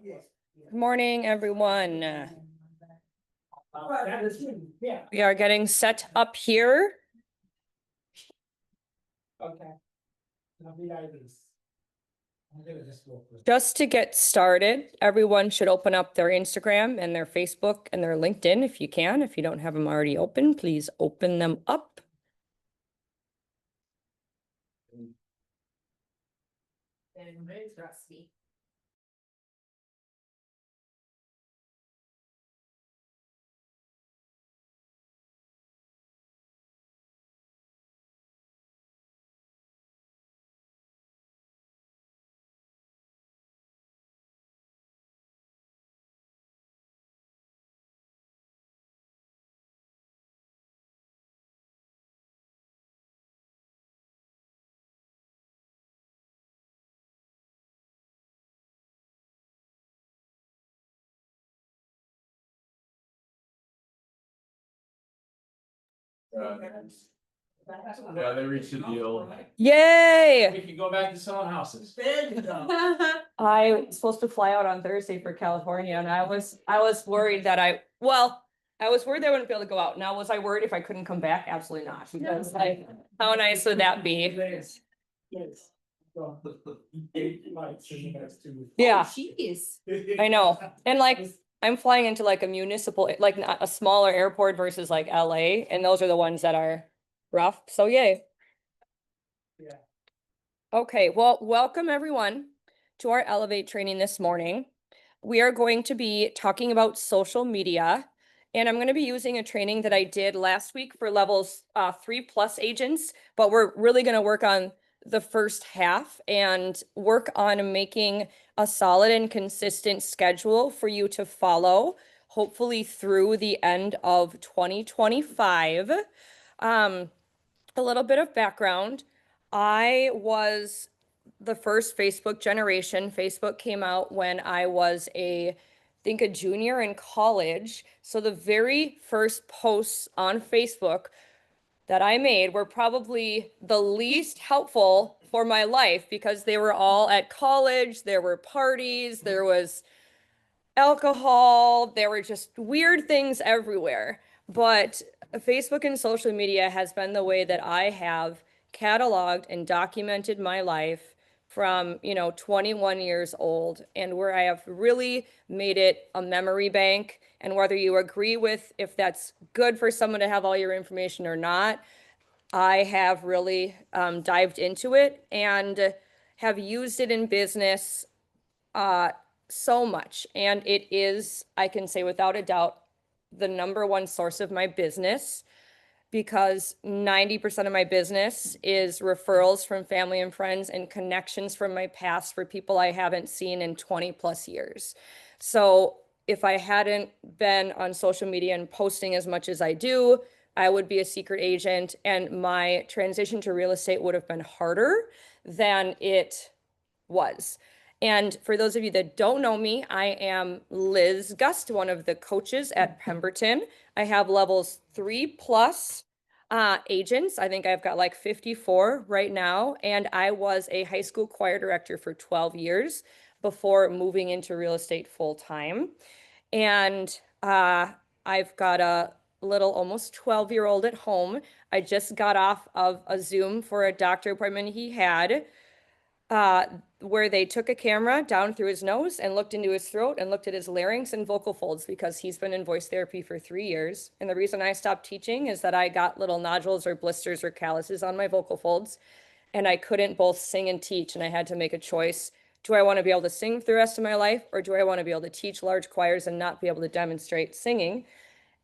Good morning, everyone. We are getting set up here. Okay. Just to get started, everyone should open up their Instagram and their Facebook and their LinkedIn if you can. If you don't have them already open, please open them up. Rusty. Yeah, they reached a deal. Yay! We can go back to selling houses. I was supposed to fly out on Thursday for California and I was worried that I was worried I wouldn't be able to go out. Now, was I worried if I couldn't come back? Absolutely not. Because how nice would that be? Yeah, Jeez. I know. And like, I'm flying into like a municipal, like a smaller airport versus like LA, and those are the ones that are rough. So yay. Yeah. Okay, well, welcome everyone to our Elevate training this morning. We are going to be talking about social media, and I'm going to be using a training that I did last week for levels 3+ agents, but we're really going to work on the first half and work on making a solid and consistent schedule for you to follow, hopefully through the end of 2025. A little bit of background. I was the first Facebook generation. Facebook came out when I was I think a junior in college. So the very first posts on Facebook that I made were probably the least helpful for my life because they were all at college, there were parties, there was alcohol, there were just weird things everywhere. But Facebook and social media has been the way that I have cataloged and documented my life from, 21 years old, and where I have really made it a memory bank. And whether you agree with if that's good for someone to have all your information or not, I have really dived into it and have used it in business so much. And it is, I can say without a doubt, the number one source of my business, because 90% of my business is referrals from family and friends and connections from my past for people I haven't seen in 20+ years. So if I hadn't been on social media and posting as much as I do, I would be a secret agent, and my transition to real estate would have been harder than it was. And for those of you that don't know me, I am Liz Gust, one of the coaches at Pemberton. I have levels 3+ agents. I think I've got like 54 right now. And I was a high school choir director for 12 years before moving into real estate full time. And I've got a little almost 12-year-old at home. I just got off of a Zoom for a doctor appointment he had, where they took a camera down through his nose and looked into his throat and looked at his larynx and vocal folds, because he's been in voice therapy for 3 years. And the reason I stopped teaching is that I got little nodules or blisters or calluses on my vocal folds, and I couldn't both sing and teach. And I had to make a choice. Do I want to be able to sing for the rest of my life, or do I want to be able to teach large choirs and not be able to demonstrate singing?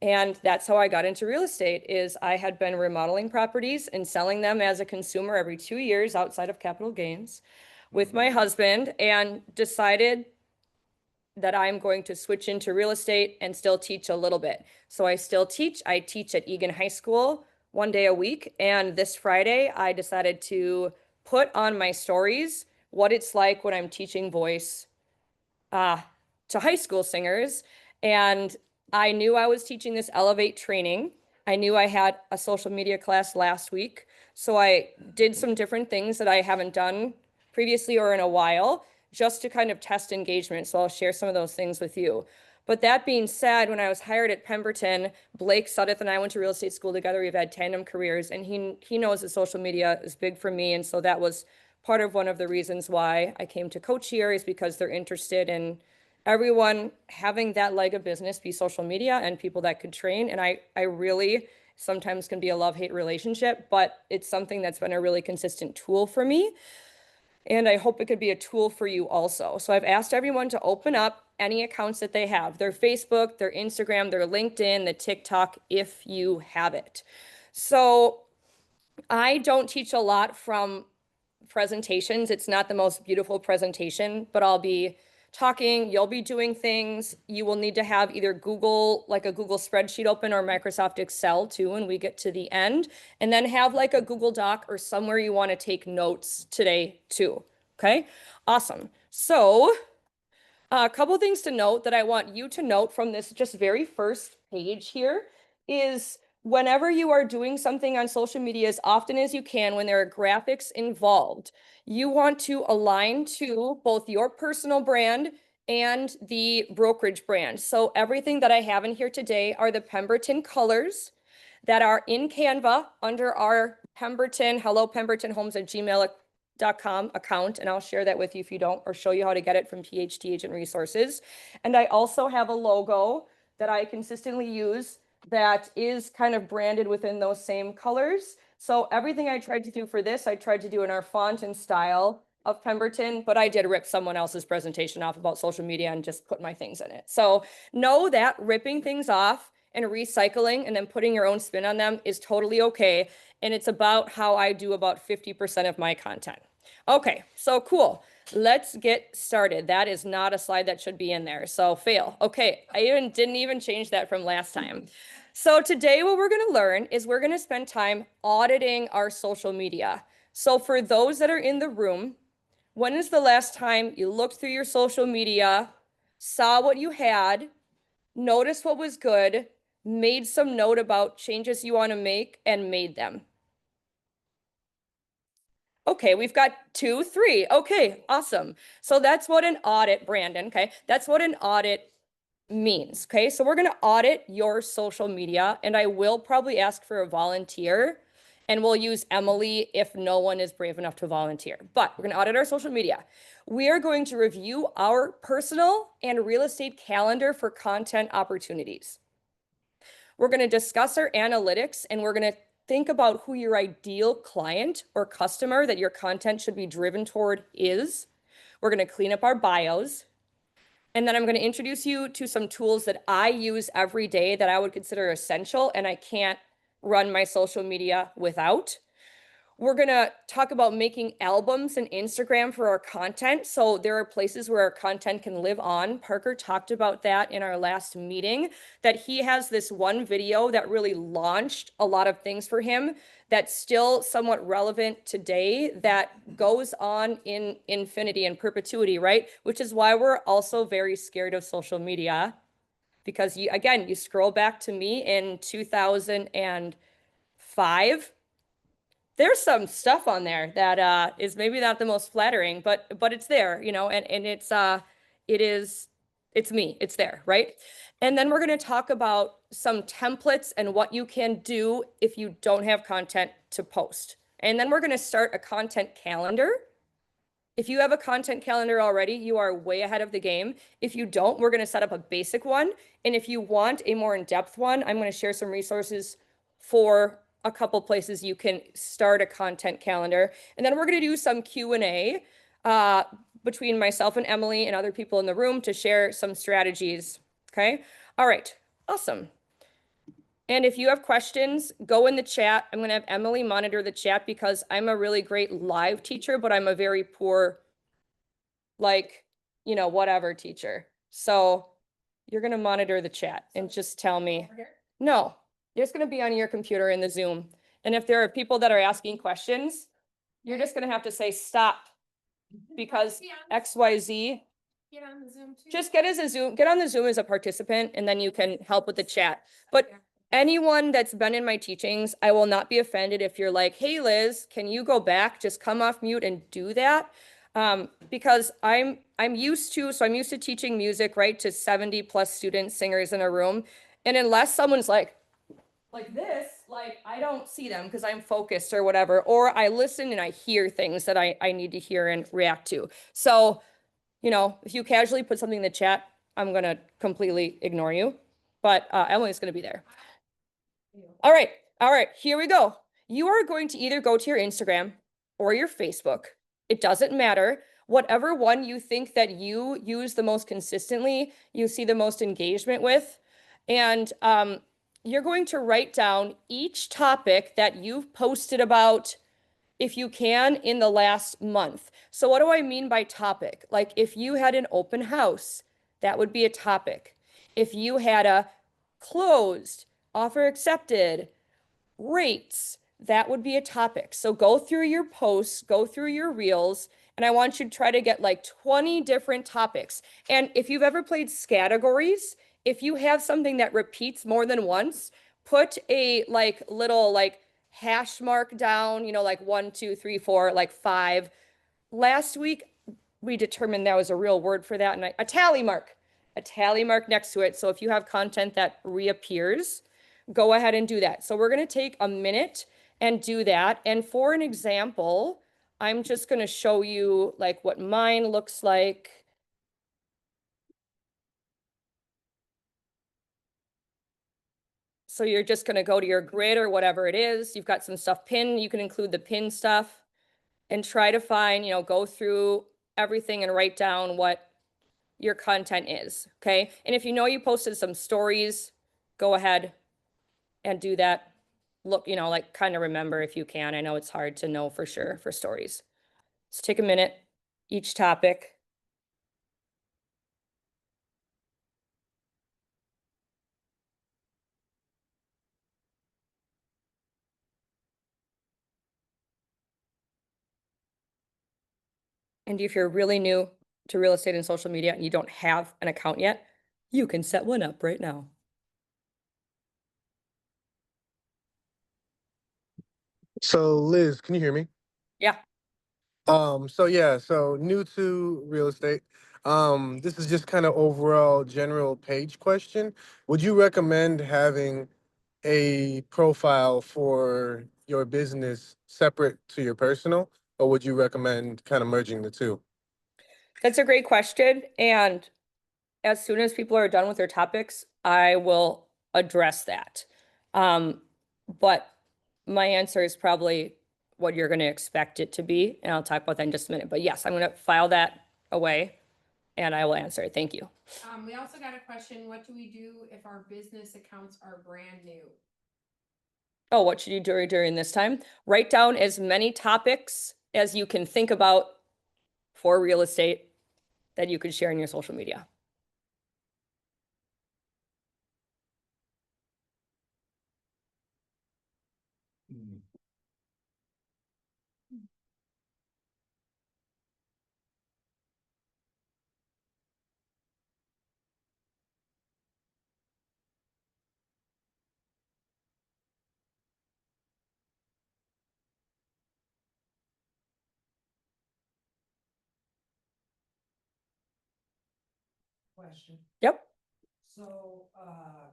And that's how I got into real estate. Is I had been remodeling properties and selling them as a consumer every 2 years outside of capital gains with my husband, and decided that I'm going to switch into real estate and still teach a little bit. So I still teach. I teach at Egan High School 1 day a week. And this Friday, I decided to put on my stories what it's like when I'm teaching voice to high school singers. And I knew I was teaching this Elevate training. I knew I had a social media class last week. So I did some different things that I haven't done previously or in a while, just to kind of test engagement. So I'll share some of those things with you. But that being said, when I was hired at Pemberton, Blake Sudduth and I went to real estate school together. We've had tandem careers, and he knows that social media is big for me. And so that was part of one of the reasons why I came to coach here, is because they're interested in everyone having that leg of business be social media and people that could train. And I really sometimes can be a love-hate relationship, but it's something that's been a really consistent tool for me. And I hope it could be a tool for you also. So I've asked everyone to open up any accounts that they have, their Facebook, their Instagram, their LinkedIn, the TikTok, if you have it. So I don't teach a lot from presentations. It's not the most beautiful presentation, but I'll be talking, you'll be doing things. You will need to have either Google, like a Google spreadsheet open, or Microsoft Excel too, when we get to the end, and then have like a Google Doc or somewhere you want to take notes today too. Okay, awesome. So a couple things to note that I want you to note from this just very first page here is whenever you are doing something on social media, as often as you can, when there are graphics involved, you want to align to both your personal brand and the brokerage brand. So everything that I have in here today are the Pemberton colors that are in Canva under our Pemberton, hello Pemberton Homes at gmail.com account, and I'll share that with you if you don't, or show you how to get it from PHT Agent Resources. And I also have a logo that I consistently use that is kind of branded within those same colors. So everything I tried to do for this, I tried to do in our font and style of Pemberton, but I did rip someone else's presentation off about social media and just put my things in it. So know that ripping things off and recycling and then putting your own spin on them is totally okay. And it's about how I do about 50% of my content. Okay, so cool. Let's get started. That is not a slide that should be in there. So fail. Okay, I didn't even change that from last time. So today what we're going to learn is we're going to spend time auditing our social media. So for those that are in the room, when is the last time you looked through your social media, saw what you had, noticed what was good, made some note about changes you want to make, and made them? Okay, we've got 2, 3. Okay, awesome. So that's what an audit, Brandon, okay? That's what an audit means, okay? So we're going to audit your social media, and I will probably ask for a volunteer, and we'll use Emily if no one is brave enough to volunteer. But we're going to audit our social media. We are going to review our personal and real estate calendar for content opportunities. We're going to discuss our analytics, and we're going to think about who your ideal client or customer that your content should be driven toward is. We're going to clean up our bios. And then I'm going to introduce you to some tools that I use every day that I would consider essential and I can't run my social media without. We're going to talk about making albums and Instagram for our content. So there are places where our content can live on. Parker talked about that in our last meeting, that he has this one video that really launched a lot of things for him that's still somewhat relevant today, that goes on in infinity and perpetuity, right? Which is why we're also very scared of social media, because you, again, you scroll back to me in 2005, there's some stuff on there that is maybe not the most flattering, but it's there, you know, and it's me, it's there, right? And then we're going to talk about some templates and what you can do if you don't have content to post. And then we're going to start a content calendar. If you have a content calendar already, you are way ahead of the game. If you don't, we're going to set up a basic one. And if you want a more in-depth one, I'm going to share some resources for a couple places you can start a content calendar. And then we're going to do some Q&A between myself and Emily and other people in the room to share some strategies. Okay. All right. Awesome. And if you have questions, go in the chat. I'm going to have Emily monitor the chat because I'm a really great live teacher, but I'm a very poor, like, you know, whatever teacher. So you're going to monitor the chat and just tell me. No, it's going to be on your computer in the Zoom. And if there are people that are asking questions, you're just going to have to say stop because XYZ. Get on the Zoom too. Just get on the Zoom as a participant, and then you can help with the chat. But anyone that's been in my teachings, I will not be offended if you're like, hey, Liz, can you go back? Just come off mute and do that. Because I'm used to teaching music, right, to 70 plus students, singers in a room. And unless someone's like this, like I don't see them because I'm focused or whatever, or I listen and I hear things that I need to hear and react to. So, if you casually put something in the chat, I'm gonna completely ignore you, but Emily's gonna be there. All right, here we go. You are going to either go to your Instagram or your Facebook. It doesn't matter. Whatever one you think that you use the most consistently, you see the most engagement with, and you're going to write down each topic that you've posted about, if you can, in the last month. So what do I mean by topic? Like if you had an open house, that would be a topic. If you had a closed, offer accepted, rates, that would be a topic. So go through your posts, go through your reels, and I want you to try to get like 20 different topics. And if you've ever played categories, if you have something that repeats more than once, put a like little like hash mark down, like 1, 2, 3, 4, like 5. Last week, we determined that was a real word for that, and a tally mark next to it. So if you have content that reappears, go ahead and do that. So we're going to take a minute and do that. And for an example, I'm just going to show you like what mine looks like. So you're just going to go to your grid or whatever it is. You've got some stuff pinned. You can include the pin stuff and try to find, go through everything and write down what your content is. Okay. And if you posted some stories, go ahead and do that. Look, like kind of remember if you can. I know it's hard to know for sure for stories. So take a minute, each topic. And if you're really new to real estate and social media and you don't have an account yet, you can set one up right now. So Liz, can you hear me? Yeah. So new to real estate. This is just kind of overall general page question. Would you recommend having a profile for your business separate to your personal, or would you recommend kind of merging the two? That's a great question. And as soon as people are done with their topics, I will address that. But my answer is probably what you're going to expect it to be, and I'll talk about that in just a minute. But yes, I'm going to file that away and I will answer it. Thank you. We also got a question, what do we do if our business accounts are brand new? Oh, what should you do during this time? Write down as many topics as you can think about for real estate that you could share in your social media. Question. Yep. So, I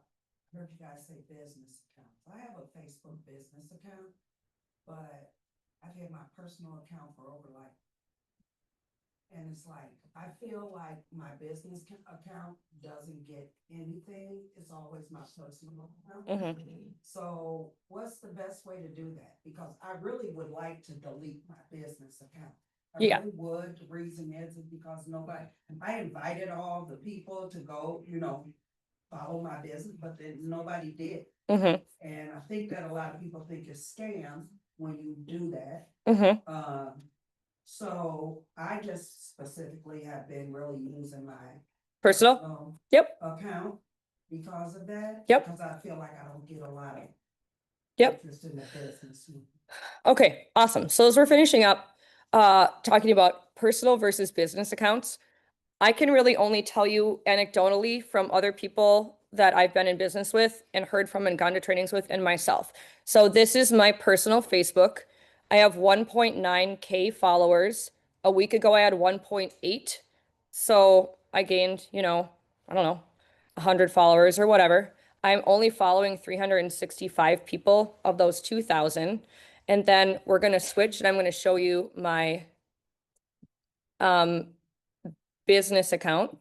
heard you guys say business accounts. I have a Facebook business account, but I've had my personal account for over like, and it's like, I feel like my business account doesn't get anything. It's always my personal account. So what's the best way to do that? Because I really would like to delete my business account. I Yeah. really would. The reason is because I invited all the people to go, follow my business, but then nobody did. And I think that a lot of people think it's scam when you do that. So I just specifically have been really using my Personal? Yep. account because of that. Yep. Because I feel like I don't get a lot of Yep. interest in the business. Okay, awesome. So as we're finishing up, talking about personal versus business accounts, I can really only tell you anecdotally from other people that I've been in business with and heard from and gone to trainings with and myself. So this is my personal Facebook. I have 1.9K followers A week ago, I had 1.8. So I gained, you know, I don't know, 100 followers or whatever. I'm only following 365 people of those 2,000. And then we're going to switch and I'm going to show you my um, business account.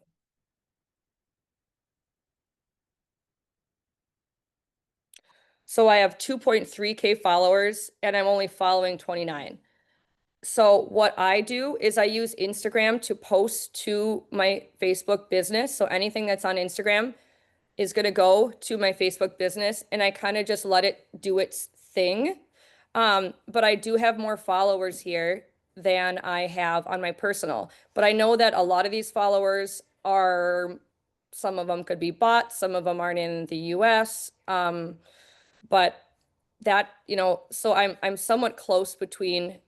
So I have 2.3K followers and I'm only following 29. So what I do is I use Instagram to post to my Facebook business. So anything that's on Instagram is going to go to my Facebook business and I kind of just let it do its thing. But I do have more followers here than I have on my personal. But I know that a lot of these followers are, some of them could be bots, some of them aren't in the US. But that, you know, so I'm somewhat close between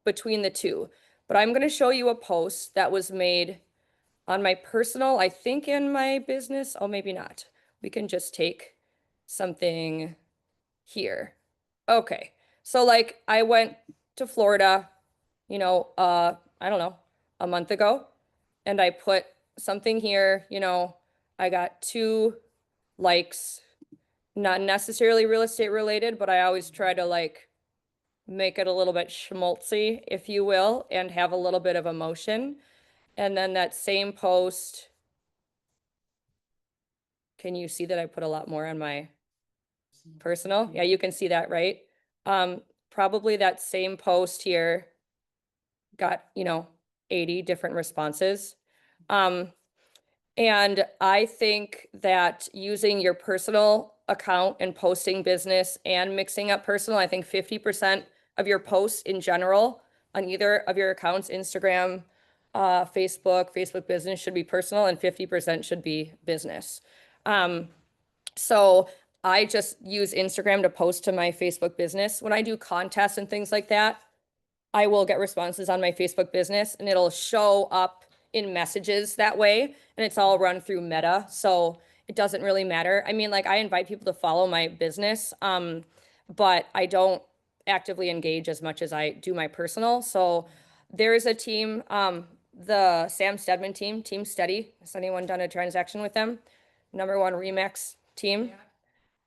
the two. But I'm going to show you a post that was made on my personal, I think in my business. Oh, maybe not. We can just take something here. Okay. So like I went to Florida, you know, I don't know, a month ago, and I put something here, you know, I got 2 likes, not necessarily real estate related, but I always try to like make it a little bit schmaltzy, if you will, and have a little bit of emotion. And then that same post, can you see that I put a lot more on my personal? Yeah, you can see that, right? Probably that same post here got, you know, 80 different responses. And I think that using your personal account and posting business and mixing up personal, I think 50% of your posts in general on either of your accounts, Instagram, Facebook business should be personal and 50% should be business. So I just use Instagram to post to my Facebook business. When I do contests and things like that, I will get responses on my Facebook business and it'll show up in messages that way. And it's all run through Meta. So it doesn't really matter. I mean, like I invite people to follow my business, but I don't actively engage as much as I do my personal. So there is a team, the Sam Stedman team, Team Steady. Has anyone done a transaction with them? #1 Remax team. Yeah.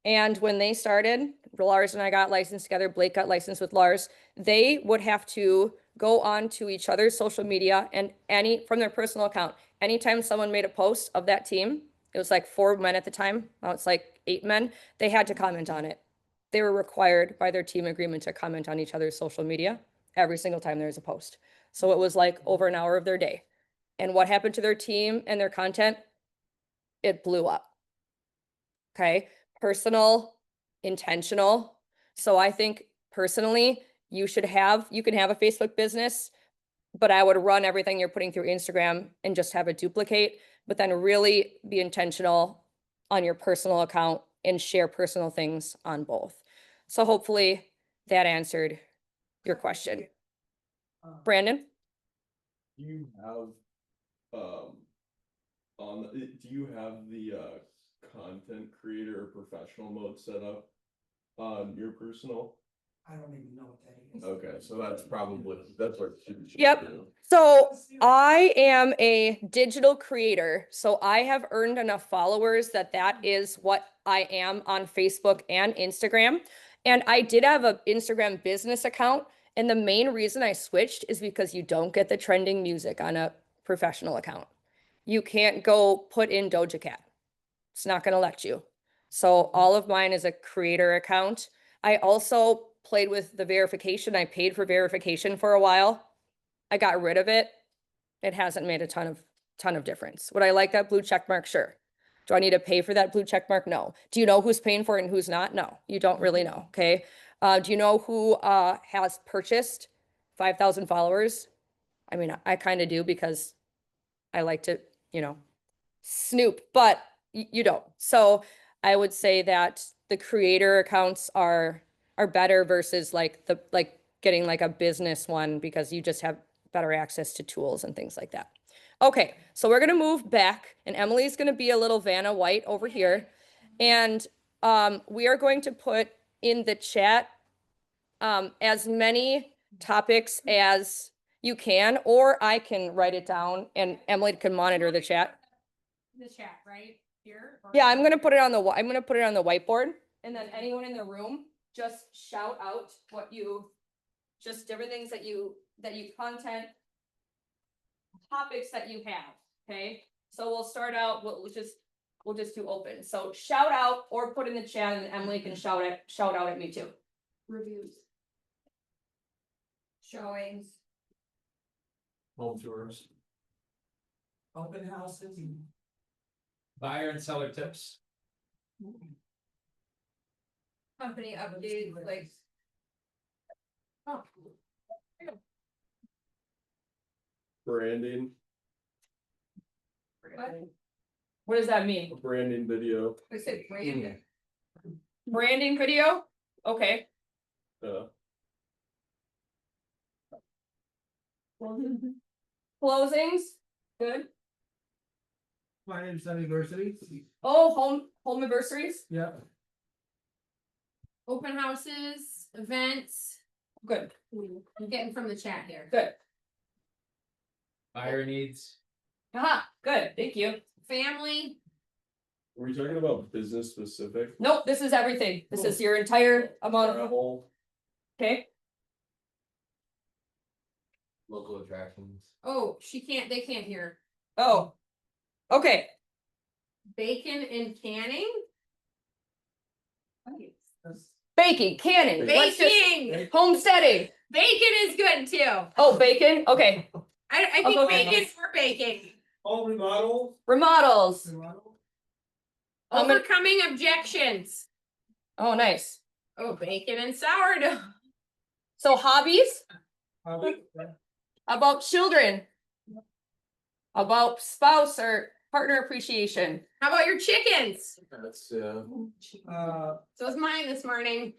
And when they started, Lars and I got licensed together, Blake got licensed with Lars, they would have to go on to each other's social media and from their personal account, anytime someone made a post of that team, it was like 4 men at the time, now it's like 8 men, they had to comment on it. They were required by their team agreement to comment on each other's social media every single time there was a post. So it was like over an hour of their day. And what happened to their team and their content? It blew up. Okay, personal, intentional. So I think personally, you can have a Facebook business, but I would run everything you're putting through Instagram and just have it duplicate, but then really be intentional on your personal account and share personal things on both. So hopefully that answered your question. Brandon? Do you have, do you have the, content creator or professional mode set up on your personal? I don't even know what that is. Okay, so that's what you should Yep. do. So I am a digital creator, so I have earned enough followers that is what I am on Facebook and Instagram. And I did have an Instagram business account, and the main reason I switched is because you don't get the trending music on a professional account. You can't go put in Doja Cat. It's not gonna let you. So all of mine is a creator account. I also played with the verification. I paid for verification for a while. I got rid of it. It hasn't made a ton of difference. Would I like that blue check mark? Sure. Do I need to pay for that blue check mark? No. Do you know who's paying for it and who's not? No, you don't really know. Okay. Do you know who has purchased 5,000 followers? I mean, I kind of do because I like to, you know, snoop, but you don't. So I would say that the creator accounts are better versus like getting like a business one because you just have better access to tools and things like that. Okay, so we're gonna move back and Emily's gonna be a little Vanna White over here. And we are going to put in the chat as many topics as you can, or I can write it down and Emily can monitor the chat. The chat, right? Here? or- Yeah, I'm gonna put it on the, I'm gonna put it on the whiteboard, and then anyone in the room, just shout out what you, just different things that you content. Topics that you have, okay? So we'll start out, we'll just do open, so shout out or put in the chat and Emily can shout out at me too. Reviews. Showings. Home tours. Open houses. Buyer and seller tips. Company updates, like. Oh, Branding, What does that mean? a branding video, I said branding. Branding video? Okay. Closings, good. Finance anniversary. Oh, home anniversaries, Yeah. open houses, events. good, I'm getting from the chat here. good. Buyer needs. Aha, good, thank you. Family, were we talking about business specific? Nope, this is everything. This is your entire amount of, Travel, okay? Local attractions. oh, they can't hear. Oh. Okay, Bacon and canning? baking, canning, let's just, Baking! homesteading. Bacon is good too. Oh, bacon, okay. I I'll go think with bacon for baking. Home remodel. Remodels. How many- Overcoming objections. Oh, nice. Oh, bacon and sourdough. So hobbies, about children. About spouse or partner appreciation. How about your chickens? that's, So is mine this morning.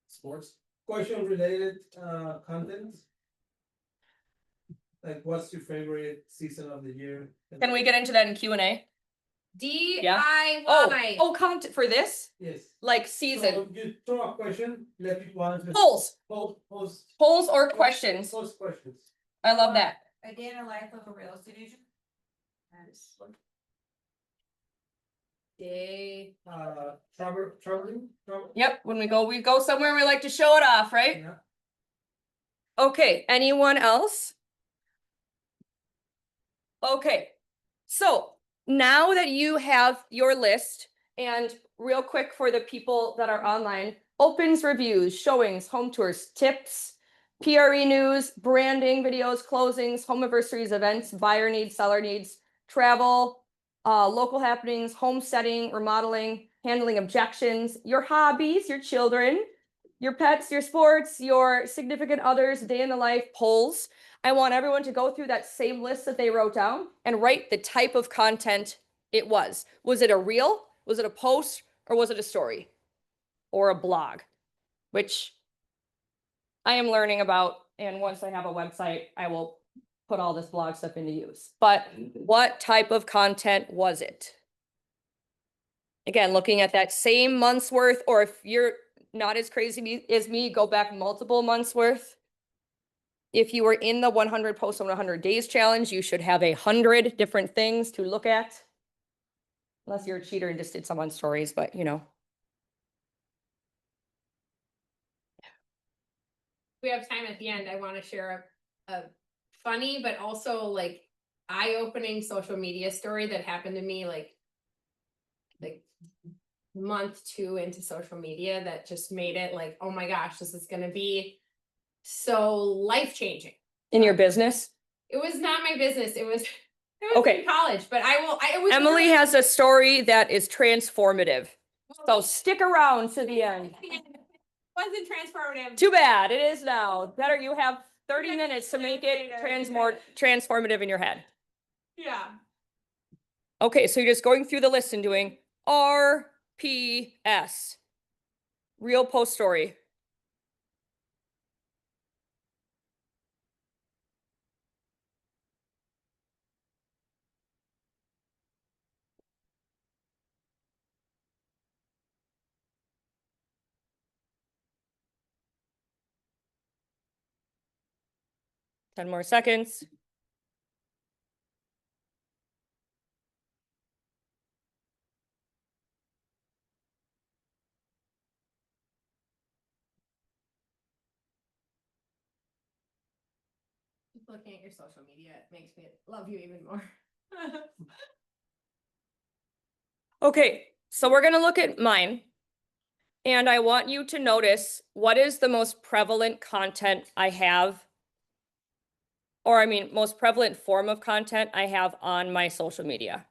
Sports. Question related content. Like, what's your favorite season of the year? Can we get into that in Q&A? DIY. Oh, content for this, Yes. like season. So you throw a question, let people answer. Polls, Post. polls or questions. Post questions. I love that. A day in the life of a real estate agent. Day. Traveling. Yep, when we go somewhere, we like to show it off, right? Yeah. Okay, anyone else? Okay, so now that you have your list, and real quick for the people that are online, opens, reviews, showings, home tours, tips, PRE news, branding, videos, closings, home anniversaries, events, buyer needs, seller needs, travel, local happenings, homesteading, remodeling, handling objections, your hobbies, your children, your pets, your sports, your significant others, day in the life, polls. I want everyone to go through that same list that they wrote down and write the type of content it was. Was it a reel? Was it a post? Or was it a story? Or a blog? Which I am learning about, and once I have a website, I will put all this blog stuff into use. But what type of content was it? Again, looking at that same month's worth, or if you're not as crazy as me, go back multiple months worth. If you were in the 100 posts on 100 days challenge, you should have 100 different things to look at. Unless you're a cheater and just did some on stories, but you know. We have time at the end. I want to share a funny, but also like eye-opening social media story that happened to me like month 2 into social media that just made it like, oh my gosh, this is gonna be so life-changing. In your business? It was not my business. It was Okay. in college, but it was Emily really- has a story that is transformative. So stick around to the end. Wasn't transformative. Too bad, it is now. Better you have 30 minutes to make it transformative in your head. Yeah. Okay, so you're just going through the list and doing RPS. Real post story. 10 more seconds. Just looking at your social media, it makes me love you even more. Okay, so we're gonna look at mine. And I want you to notice what is the most prevalent content I have, or I mean, most prevalent form of content I have on my social media.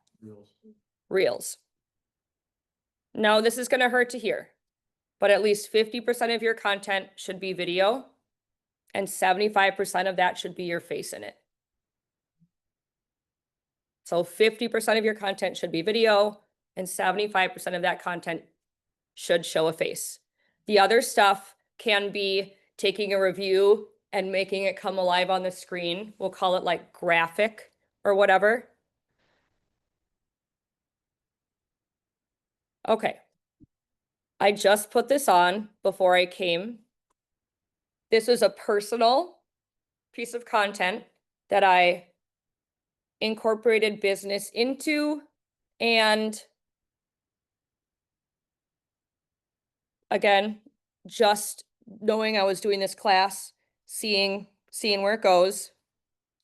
Reels. Now, this is gonna hurt to hear, but at least 50% of your content should be video, and 75% of that should be your face in it. So 50% of your content should be video, and 75% of that content should show a face. The other stuff can be taking a review and making it come alive on the screen. We'll call it like graphic or whatever. Okay. I just put this on before I came. This is a personal piece of content that I incorporated business into, and again, just knowing I was doing this class, seeing where it goes.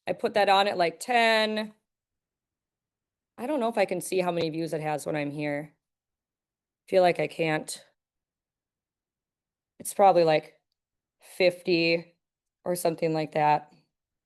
I put that on at like 10. I don't know if I can see how many views it has when I'm here. Feel like I can't. It's probably like 50 or something like that.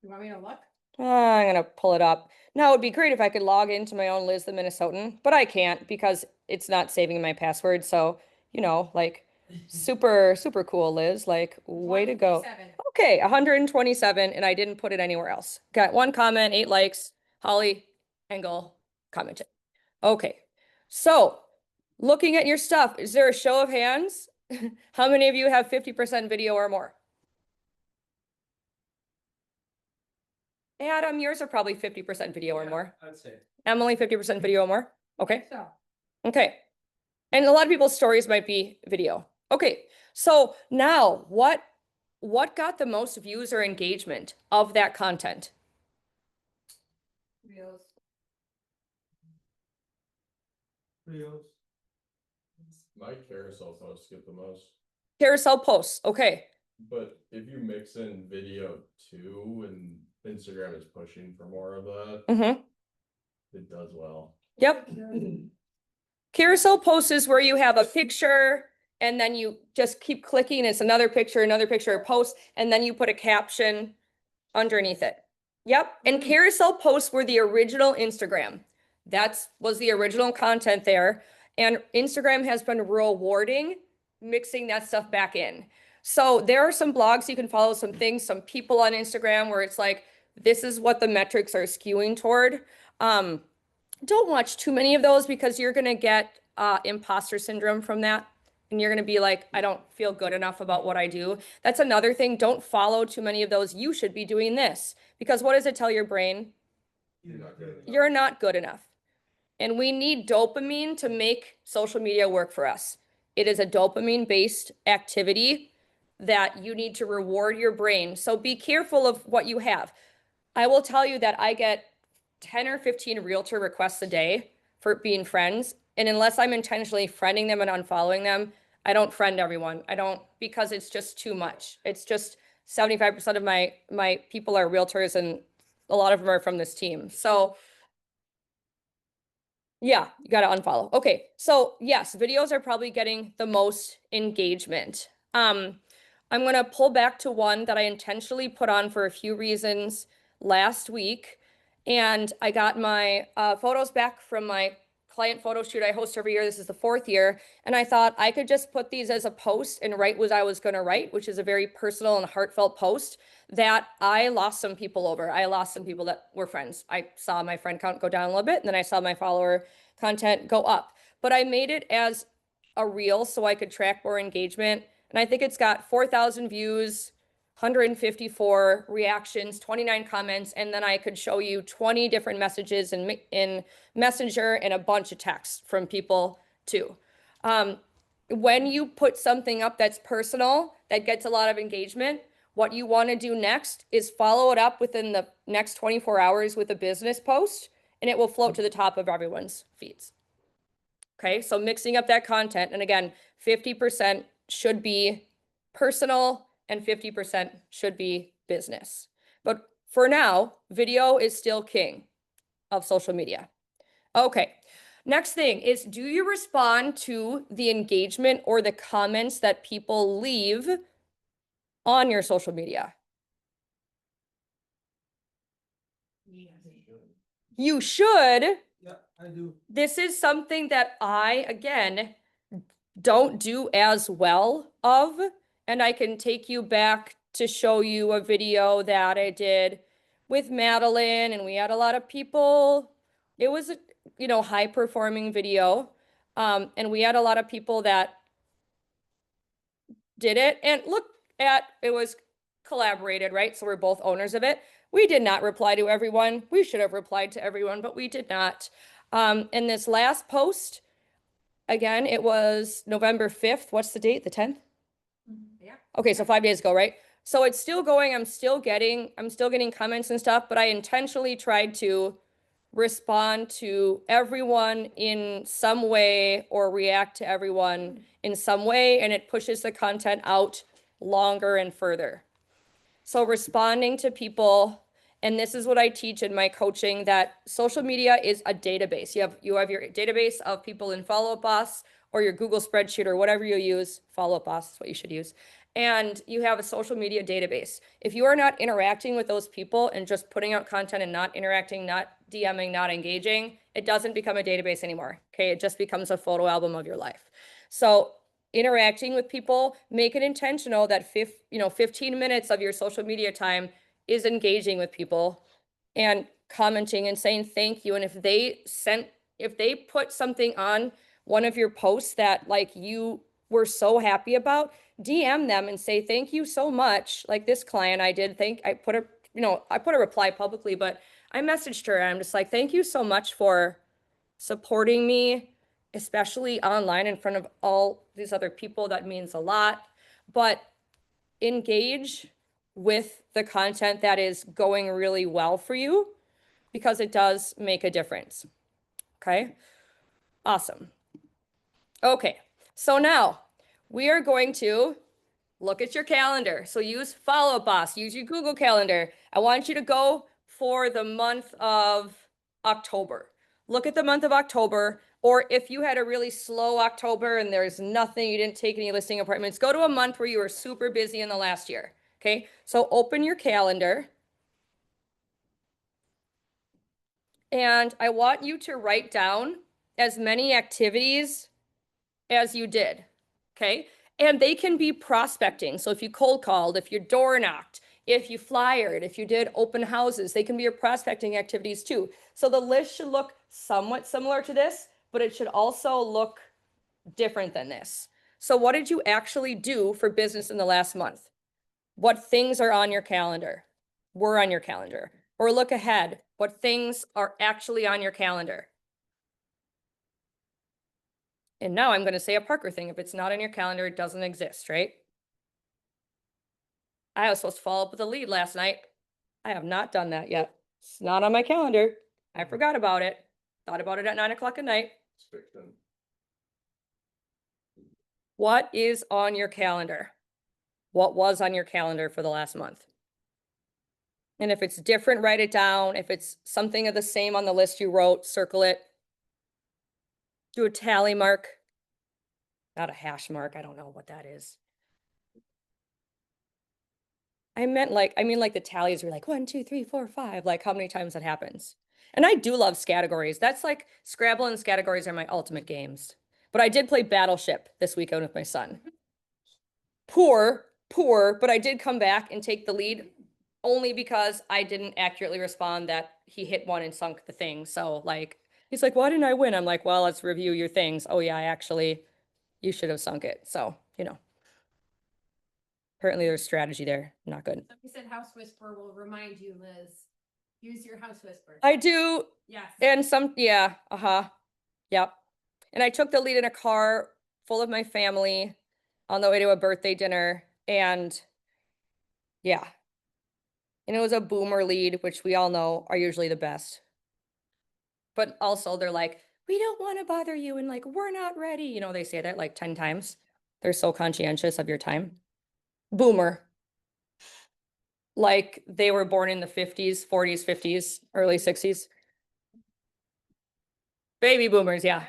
You want me to look? I'm gonna pull it up. Now, it would be great if I could log into my own Liz the Minnesotan, but I can't because it's not saving my password. So, you know, like super, super cool, Liz. Like, way to go. 157. Okay, 127, and I didn't put it anywhere else. Got 1 comment, 8 likes. Holly Engel commented. Okay, so looking at your stuff, is there a show of hands? How many of you have 50% video or more? Adam, yours are probably 50% video or more. I'd say. Emily, 50% video or more? Okay. So, Okay. And a lot of people's stories might be video. Okay. So now what got the most views or engagement of that content? Reels. Reels. My carousel posts get the most, Carousel posts. Okay. but if you mix in video too, and Instagram is pushing for more of that, Mm-hmm. it does well. Yep. Carousel posts is where you have a picture and then you just keep clicking. It's another picture, a post, and then you put a caption underneath it. Yep. And carousel posts were the original Instagram. Was the original content there. And Instagram has been rewarding mixing that stuff back in. So there are some blogs you can follow, some things, some people on Instagram where it's like, this is what the metrics are skewing toward. Don't watch too many of those because you're gonna get imposter syndrome from that. And you're gonna be like, I don't feel good enough about what I do. That's another thing. Don't follow too many of those. You should be doing this. Because what does it tell your brain? You're not good. You're not good enough. And we need dopamine to make social media work for us. It is a dopamine-based activity that you need to reward your brain. So be careful of what you have. I will tell you that I get 10 or 15 realtor requests a day for being friends. And unless I'm intentionally friending them and unfollowing them, I don't friend everyone. I don't, because it's just too much. It's just 75% of my people are realtors and a lot of them are from this team. So yeah, you gotta unfollow. Okay, so yes, videos are probably getting the most engagement. I'm gonna pull back to one that I intentionally put on for a few reasons last week. And I got my photos back from my client photo shoot I host every year. This is the 4th year. And I thought I could just put these as a post and write what I was gonna write, which is a very personal and heartfelt post that I lost some people over. I lost some people that were friends. I saw my friend count go down a little bit, and then I saw my follower content go up. But I made it as a reel so I could track more engagement. And I think it's got 4,000 views, 154 reactions, 29 comments, and then I could show you 20 different messages in Messenger and a bunch of texts from people too. When you put something up that's personal, that gets a lot of engagement, what you want to do next is follow it up within the next 24 hours with a business post, and it will float to the top of everyone's feeds. Okay, so mixing up that content, and again, 50% should be personal and 50% should be business. But for now, video is still king of social media. Okay, next thing is, do you respond to the engagement or the comments that people leave on your social media? You should. Yeah, I do. This is something that I, again, don't do as well of. And I can take you back to show you a video that I did with Madeline, and we had a lot of people. It was a, high performing video. And we had a lot of people that did it, and look at, it was collaborated, right? So we're both owners of it. We did not reply to everyone. We should have replied to everyone, but we did not. In this last post, again, it was November 5th. What's the date? The 10th? Yeah. Okay, so 5 days ago, right? So it's still going. I'm still getting comments and stuff, but I intentionally tried to respond to everyone in some way or react to everyone in some way, and it pushes the content out longer and further. So responding to people, and this is what I teach in my coaching, that social media is a database. You have your database of people in Follow Up Boss or your Google spreadsheet or whatever you use. Follow Up Boss is what you should use. And you have a social media database. If you are not interacting with those people and just putting out content and not interacting, not DMing, not engaging, it doesn't become a database anymore. Okay, it just becomes a photo album of your life. So interacting with people, make it intentional that 15 minutes of your social media time is engaging with people and commenting and saying thank you. And if they put something on one of your posts that like you were so happy about, DM them and say thank you so much. Like this client, I put a reply publicly, but I messaged her and I'm just like, thank you so much for supporting me, especially online in front of all these other people. That means a lot. But engage with the content that is going really well for you, because it does make a difference. Okay, awesome. Okay, so now we are going to look at your calendar. So use Follow Up Boss, use your Google Calendar. I want you to go for the month of October. Look at the month of October, or if you had a really slow October and there's nothing, you didn't take any listing appointments, go to a month where you were super busy in the last year. Okay, so open your calendar. And I want you to write down as many activities as you did. Okay, and they can be prospecting. So if you cold called, if you door knocked, if you flyered, if you did open houses, they can be your prospecting activities too. So the list should look somewhat similar to this, but it should also look different than this. So what did you actually do for business in the last month? What things are on your calendar? Were on your calendar? Or look ahead. What things are actually on your calendar? And now I'm going to say a Parker thing. If it's not on your calendar, it doesn't exist, right? I was supposed to follow up with a lead last night. I have not done that yet. It's not on my calendar. I forgot about it. Thought about it at 9 o'clock at night. What is on your calendar? What was on your calendar for the last month? And if it's different, write it down. If it's something of the same on the list you wrote, circle it. Do a tally mark. Not a hash mark. I don't know what that is. I mean like the tallies are like 1, 2, 3, 4, 5, like how many times that happens. And I do love categories. That's like Scrabble and categories are my ultimate games. But I did play Battleship this weekend with my son. Poor, but I did come back and take the lead only because I didn't accurately respond that he hit one and sunk the thing. So like, he's like, why didn't I win? I'm like, well, let's review your things. Oh yeah, you should have sunk it. So, apparently there's strategy there. Not good. Somebody said House Whisperer will remind you, Liz. Use your House Whisperer. I do. Yes. And yeah, yep. And I took the lead in a car full of my family on the way to a birthday dinner. And Yeah. And it was a boomer lead, which we all know are usually the best. But also they're like, we don't want to bother you and like, we're not ready. You know, they say that like 10 times. They're so conscientious of your time. Boomer. Like they were born in the 50s, 40s, 50s, early 60s. Baby boomers, yeah.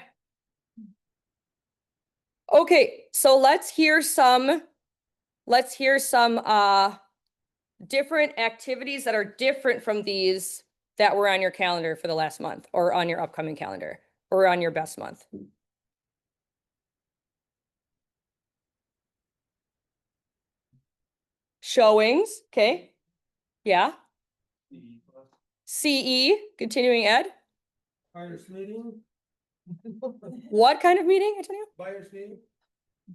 Okay, so let's hear some different activities that are different from these that were on your calendar for the last month or on your upcoming calendar or on your best month. Showings, okay. Yeah. CE, continuing ed. Buyer's meeting, What kind of meeting, Antonio? buyer's meeting,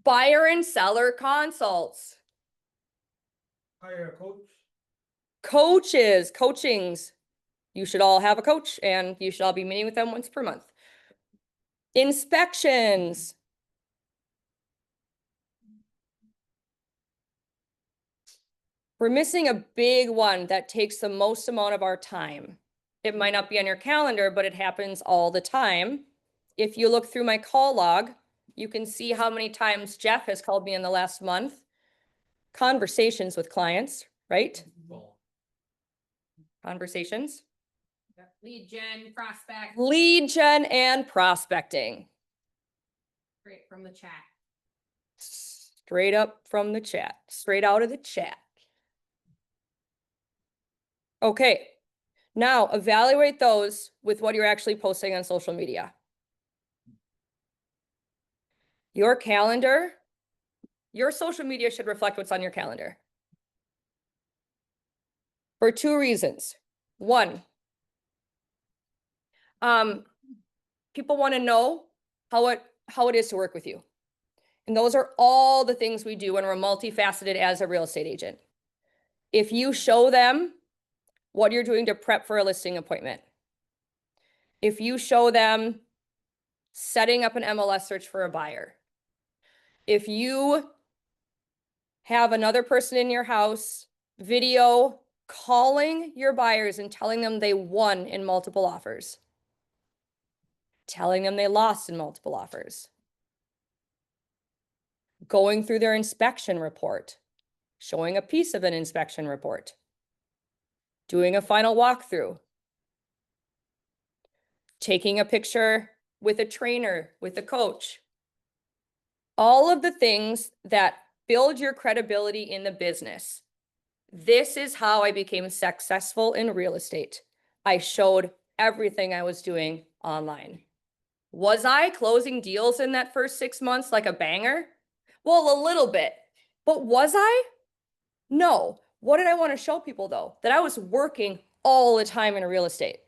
Buyer and seller consults. hire a coach, Coaches, coachings. You should all have a coach and you should all be meeting with them once per month. Inspections. We're missing a big one that takes the most amount of our time. It might not be on your calendar, but it happens all the time. If you look through my call log, you can see how many times Jeff has called me in the last month. Conversations with clients, right? Conversations. Lead gen, prospect, Lead gen and prospecting. straight from the chat. Straight up from the chat, straight out of the chat. Okay, now evaluate those with what you're actually posting on social media. Your calendar, your social media should reflect what's on your calendar. For two reasons. One, people want to know how it is to work with you. And those are all the things we do when we're multifaceted as a real estate agent. If you show them what you're doing to prep for a listing appointment, if you show them setting up an MLS search for a buyer, if you have another person in your house video calling your buyers and telling them they won in multiple offers, telling them they lost in multiple offers, going through their inspection report, showing a piece of an inspection report, doing a final walkthrough, taking a picture with a trainer, with a coach. All of the things that build your credibility in the business. This is how I became successful in real estate. I showed everything I was doing online. Was I closing deals in that first 6 months like a banger? Well, a little bit, but was I? No. What did I want to show people though? That I was working all the time in real estate.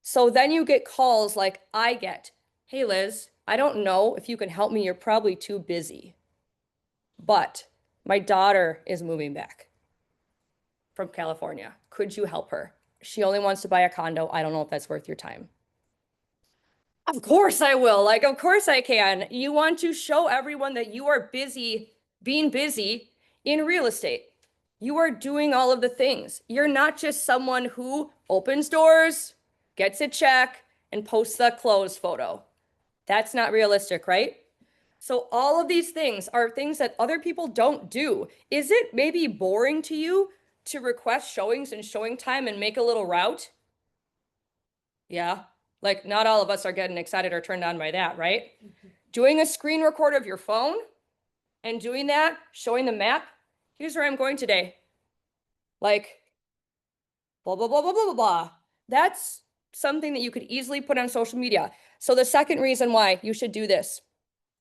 So then you get calls like I get, hey Liz, I don't know if you can help me. You're probably too busy. But my daughter is moving back from California. Could you help her? She only wants to buy a condo. I don't know if that's worth your time. Of course I will. Like, of course I can. You want to show everyone that you are busy, being busy in real estate. You are doing all of the things. You're not just someone who opens doors, gets a check, and posts the closed photo. That's not realistic, right? So all of these things are things that other people don't do. Is it maybe boring to you to request showings and showing time and make a little route? Yeah, like not all of us are getting excited or turned on by that, right? Doing a screen record of your phone and doing that, showing the map. Here's where I'm going today. Like, blah, blah, blah, blah, blah, blah, blah. That's something that you could easily put on social media. So the second reason why you should do this,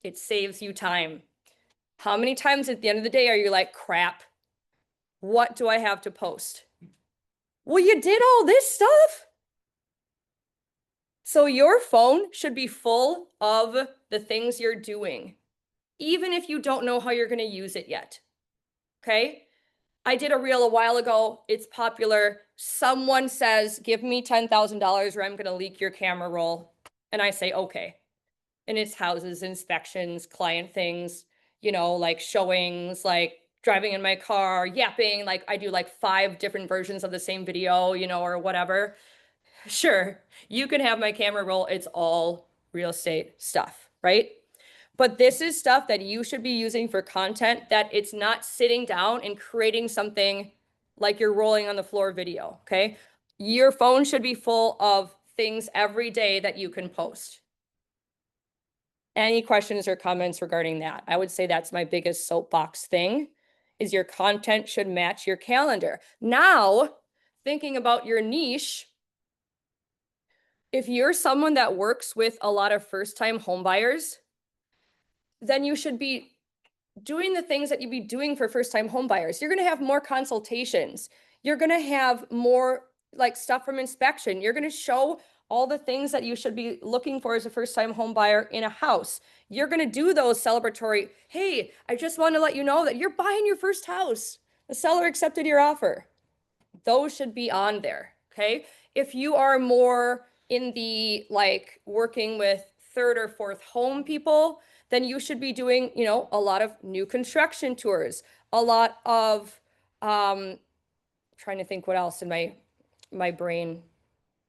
it saves you time. How many times at the end of the day are you like, crap, what do I have to post? Well, you did all this stuff. So your phone should be full of the things you're doing, even if you don't know how you're going to use it yet. Okay. I did a reel a while ago. It's popular. Someone says, give me $10,000 or I'm going to leak your camera roll. And I say, okay. And it's houses, inspections, client things, you know, like showings, like driving in my car, yapping, like I do like 5 different versions of the same video, you know, or whatever. Sure, you can have my camera roll. It's all real estate stuff, right? But this is stuff that you should be using for content that it's not sitting down and creating something like you're rolling on the floor video, okay? Your phone should be full of things every day that you can post. Any questions or comments regarding that? I would say that's my biggest soapbox thing, is your content should match your calendar. Now, thinking about your niche, if you're someone that works with a lot of first-time home buyers, then you should be doing the things that you'd be doing for first-time home buyers. You're gonna have more consultations. You're gonna have more like stuff from inspection. You're gonna show all the things that you should be looking for as a first-time home buyer in a house. You're gonna do those celebratory, hey, I just want to let you know that you're buying your first house. The seller accepted your offer. Those should be on there, okay? If you are more in the like working with third or fourth home people, then you should be doing, you know, a lot of new construction tours, a lot of trying to think what else in my brain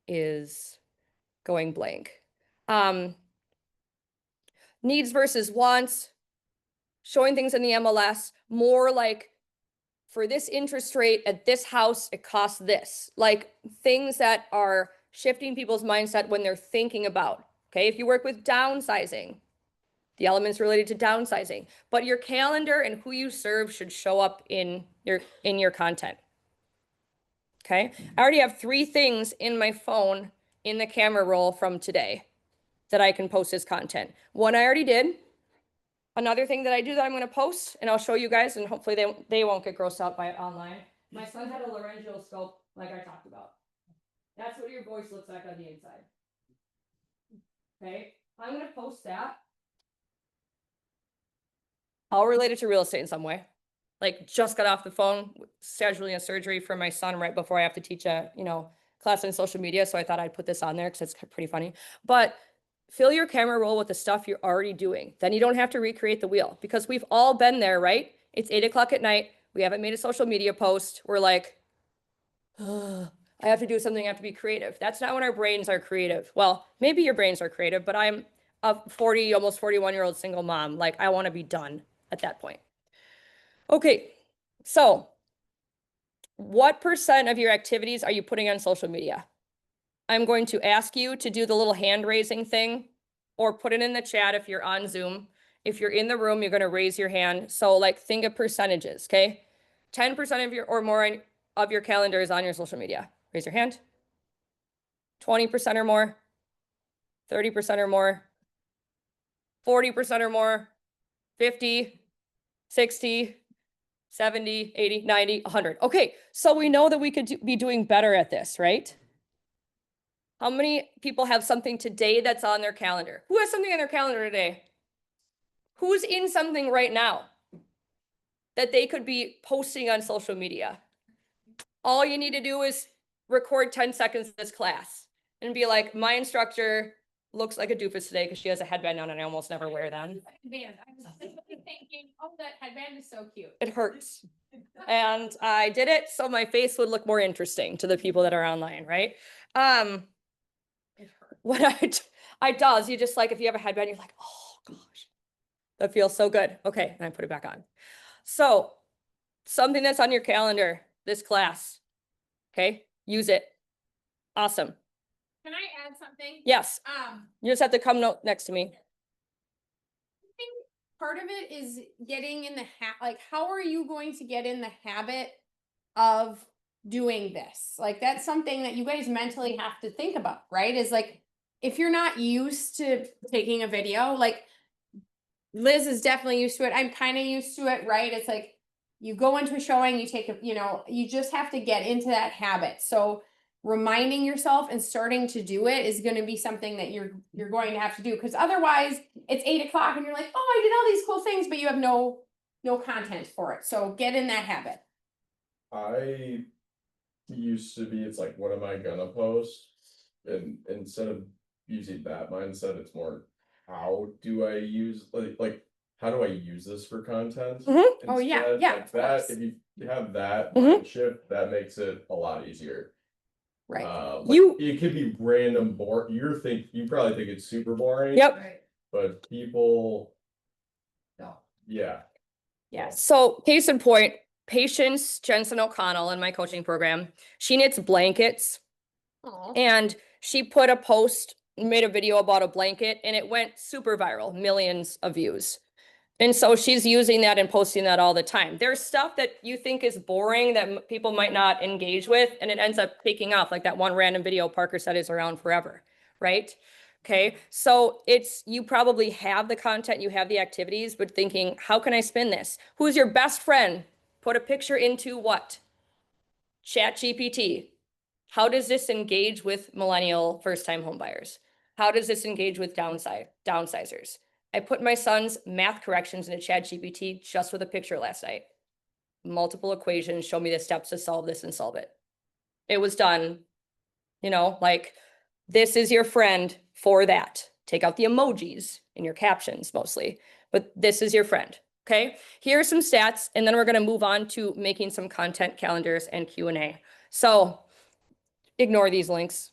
is going blank. Needs versus wants, showing things in the MLS, more like for this interest rate at this house, it costs this. Like things that are shifting people's mindset when they're thinking about, okay? If you work with downsizing, the elements related to downsizing, but your calendar and who you serve should show up in your content. Okay? I already have 3 things in my phone in the camera roll from today that I can post as content. One I already did. Another thing that I do that I'm going to post, and I'll show you guys, and hopefully they won't get grossed out by it online. My son had a laryngoscope, like I talked about. That's what your voice looks like on the inside. Okay, I'm going to post that. All related to real estate in some way. Like just got off the phone scheduling a surgery for my son right before I have to teach a, you know, class on social media. So I thought I'd put this on there because it's pretty funny. But fill your camera roll with the stuff you're already doing. Then you don't have to recreate the wheel because we've all been there, right? It's 8 o'clock at night. We haven't made a social media post. We're like, I have to do something. I have to be creative. That's not when our brains are creative. Well, maybe your brains are creative, but I'm a 40, almost 41-year-old single mom. Like I want to be done at that point. Okay, so what % of your activities are you putting on social media? I'm going to ask you to do the little hand raising thing or put it in the chat if you're on Zoom. If you're in the room, you're going to raise your hand. So like think of percentages, okay? 10% of your or more of your calendar is on your social media. Raise your hand. 20% or more, 30% or more, 40% or more, 50, 60, 70, 80, 90, 100. Okay, so we know that we could be doing better at this, right? How many people have something today that's on their calendar? Who has something on their calendar today? Who's in something right now that they could be posting on social media? All you need to do is record 10 seconds of this class and be like, my instructor looks like a doofus today because she has a headband on and I almost never wear them. Headband. I was thinking, oh, that headband is so cute. It hurts. And I did it so my face would look more interesting to the people that are online, right? It hurts. What I does, you just like, if you have a headband, you're like, oh gosh, that feels so good. Okay, and I put it back on. So something that's on your calendar, this class, okay, use it. Awesome. Can I add something? Yes, you just have to come next to me. I think part of it is getting in the like, how are you going to get in the habit of doing this? Like, that's something that you guys mentally have to think about, right? Is like, if you're not used to taking a video, like Liz is definitely used to it. I'm kind of used to it, right? It's like, you go into a showing, you take a, you know, you just have to get into that habit. So reminding yourself and starting to do it is going to be something that you're going to have to do, because otherwise it's 8 o'clock and you're like, oh, I did all these cool things, but you have no content for it. So get in that habit. I used to be, it's like, what am I gonna post? And instead of using that mindset, it's more, how do I use, like how do I use this for content? Mhm. Oh, yeah, instead? yeah, Like of that, course. if you have that Mhm. mind shift, that makes it a lot easier. Right. Like, You- it could be random you probably think it's super boring. Yep. Right. But people, No. yeah. Yeah. So case in point, Patience Jensen O'Connell in my coaching program, she knits blankets. Aw. And she put a post, made a video about a blanket, and it went super viral, millions of views. And so she's using that and posting that all the time. There's stuff that you think is boring that people might not engage with, and it ends up taking off, like that one random video Parker said is around forever, right? Okay, so you probably have the content, you have the activities, but thinking, how can I spin this? Who's your best friend? Put a picture into what? Chat GPT. How does this engage with millennial first-time homebuyers? How does this engage with downsizers? I put my son's math corrections into ChatGPT just with a picture last night. Multiple equations, show me the steps to solve this and solve it. It was done, like, this is your friend for that. Take out the emojis in your captions mostly, but this is your friend, okay? Here are some stats, and then we're gonna move on to making some content calendars and Q&A. So, ignore these links.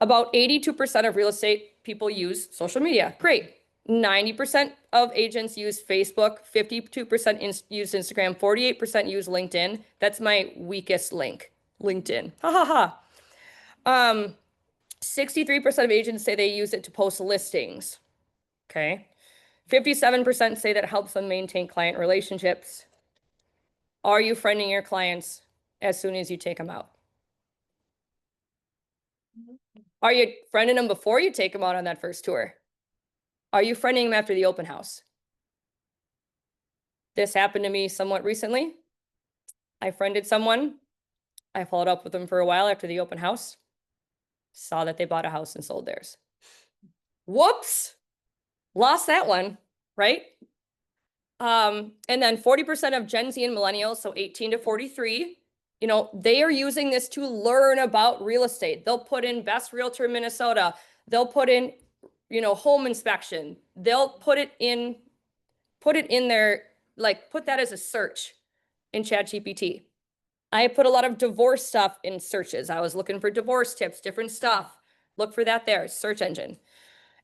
About 82% of real estate people use social media. Great. 90% of agents use Facebook, 52% use Instagram, 48% use LinkedIn. That's my weakest link, LinkedIn. Ha ha ha. 63% of agents say they use it to post listings. Okay. 57% say that helps them maintain client relationships. Are you friending your clients as soon as you take them out? Are you friending them before you take them out on that first tour? Are you friending them after the open house? This happened to me somewhat recently. I friended someone. I followed up with them for a while after the open house. Saw that they bought a house and sold theirs. Whoops! Lost that one, right? And then 40% of Gen Z and millennials, so 18 to 43, they are using this to learn about real estate. They'll put in best realtor in Minnesota. They'll put in, home inspection. They'll put it in their, like, put that as a search in ChatGPT. I put a lot of divorce stuff in searches. I was looking for divorce tips, different stuff. Look for that there, search engine.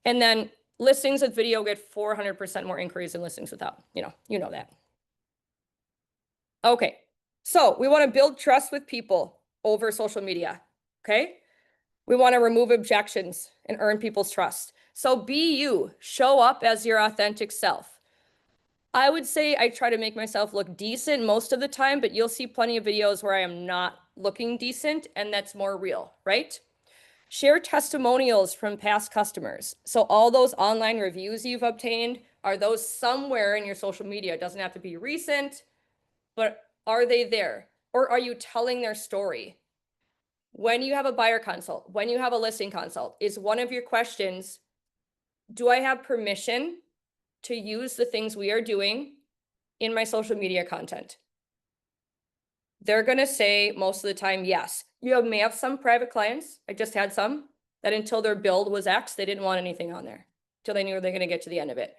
And then listings with video get 400% more inquiries than listings without, you know that. Okay, so we want to build trust with people over social media, okay? We want to remove objections and earn people's trust. So be you, show up as your authentic self. I would say I try to make myself look decent most of the time, but you'll see plenty of videos where I am not looking decent, and that's more real, right? Share testimonials from past customers. So all those online reviews you've obtained, are those somewhere in your social media? It doesn't have to be recent, but are they there? Or are you telling their story? When you have a buyer consult, when you have a listing consult, is one of your questions, do I have permission to use the things we are doing in my social media content? They're gonna say most of the time, yes. You may have some private clients, I just had some, that until their build was X, they didn't want anything on there, till they knew they're gonna get to the end of it.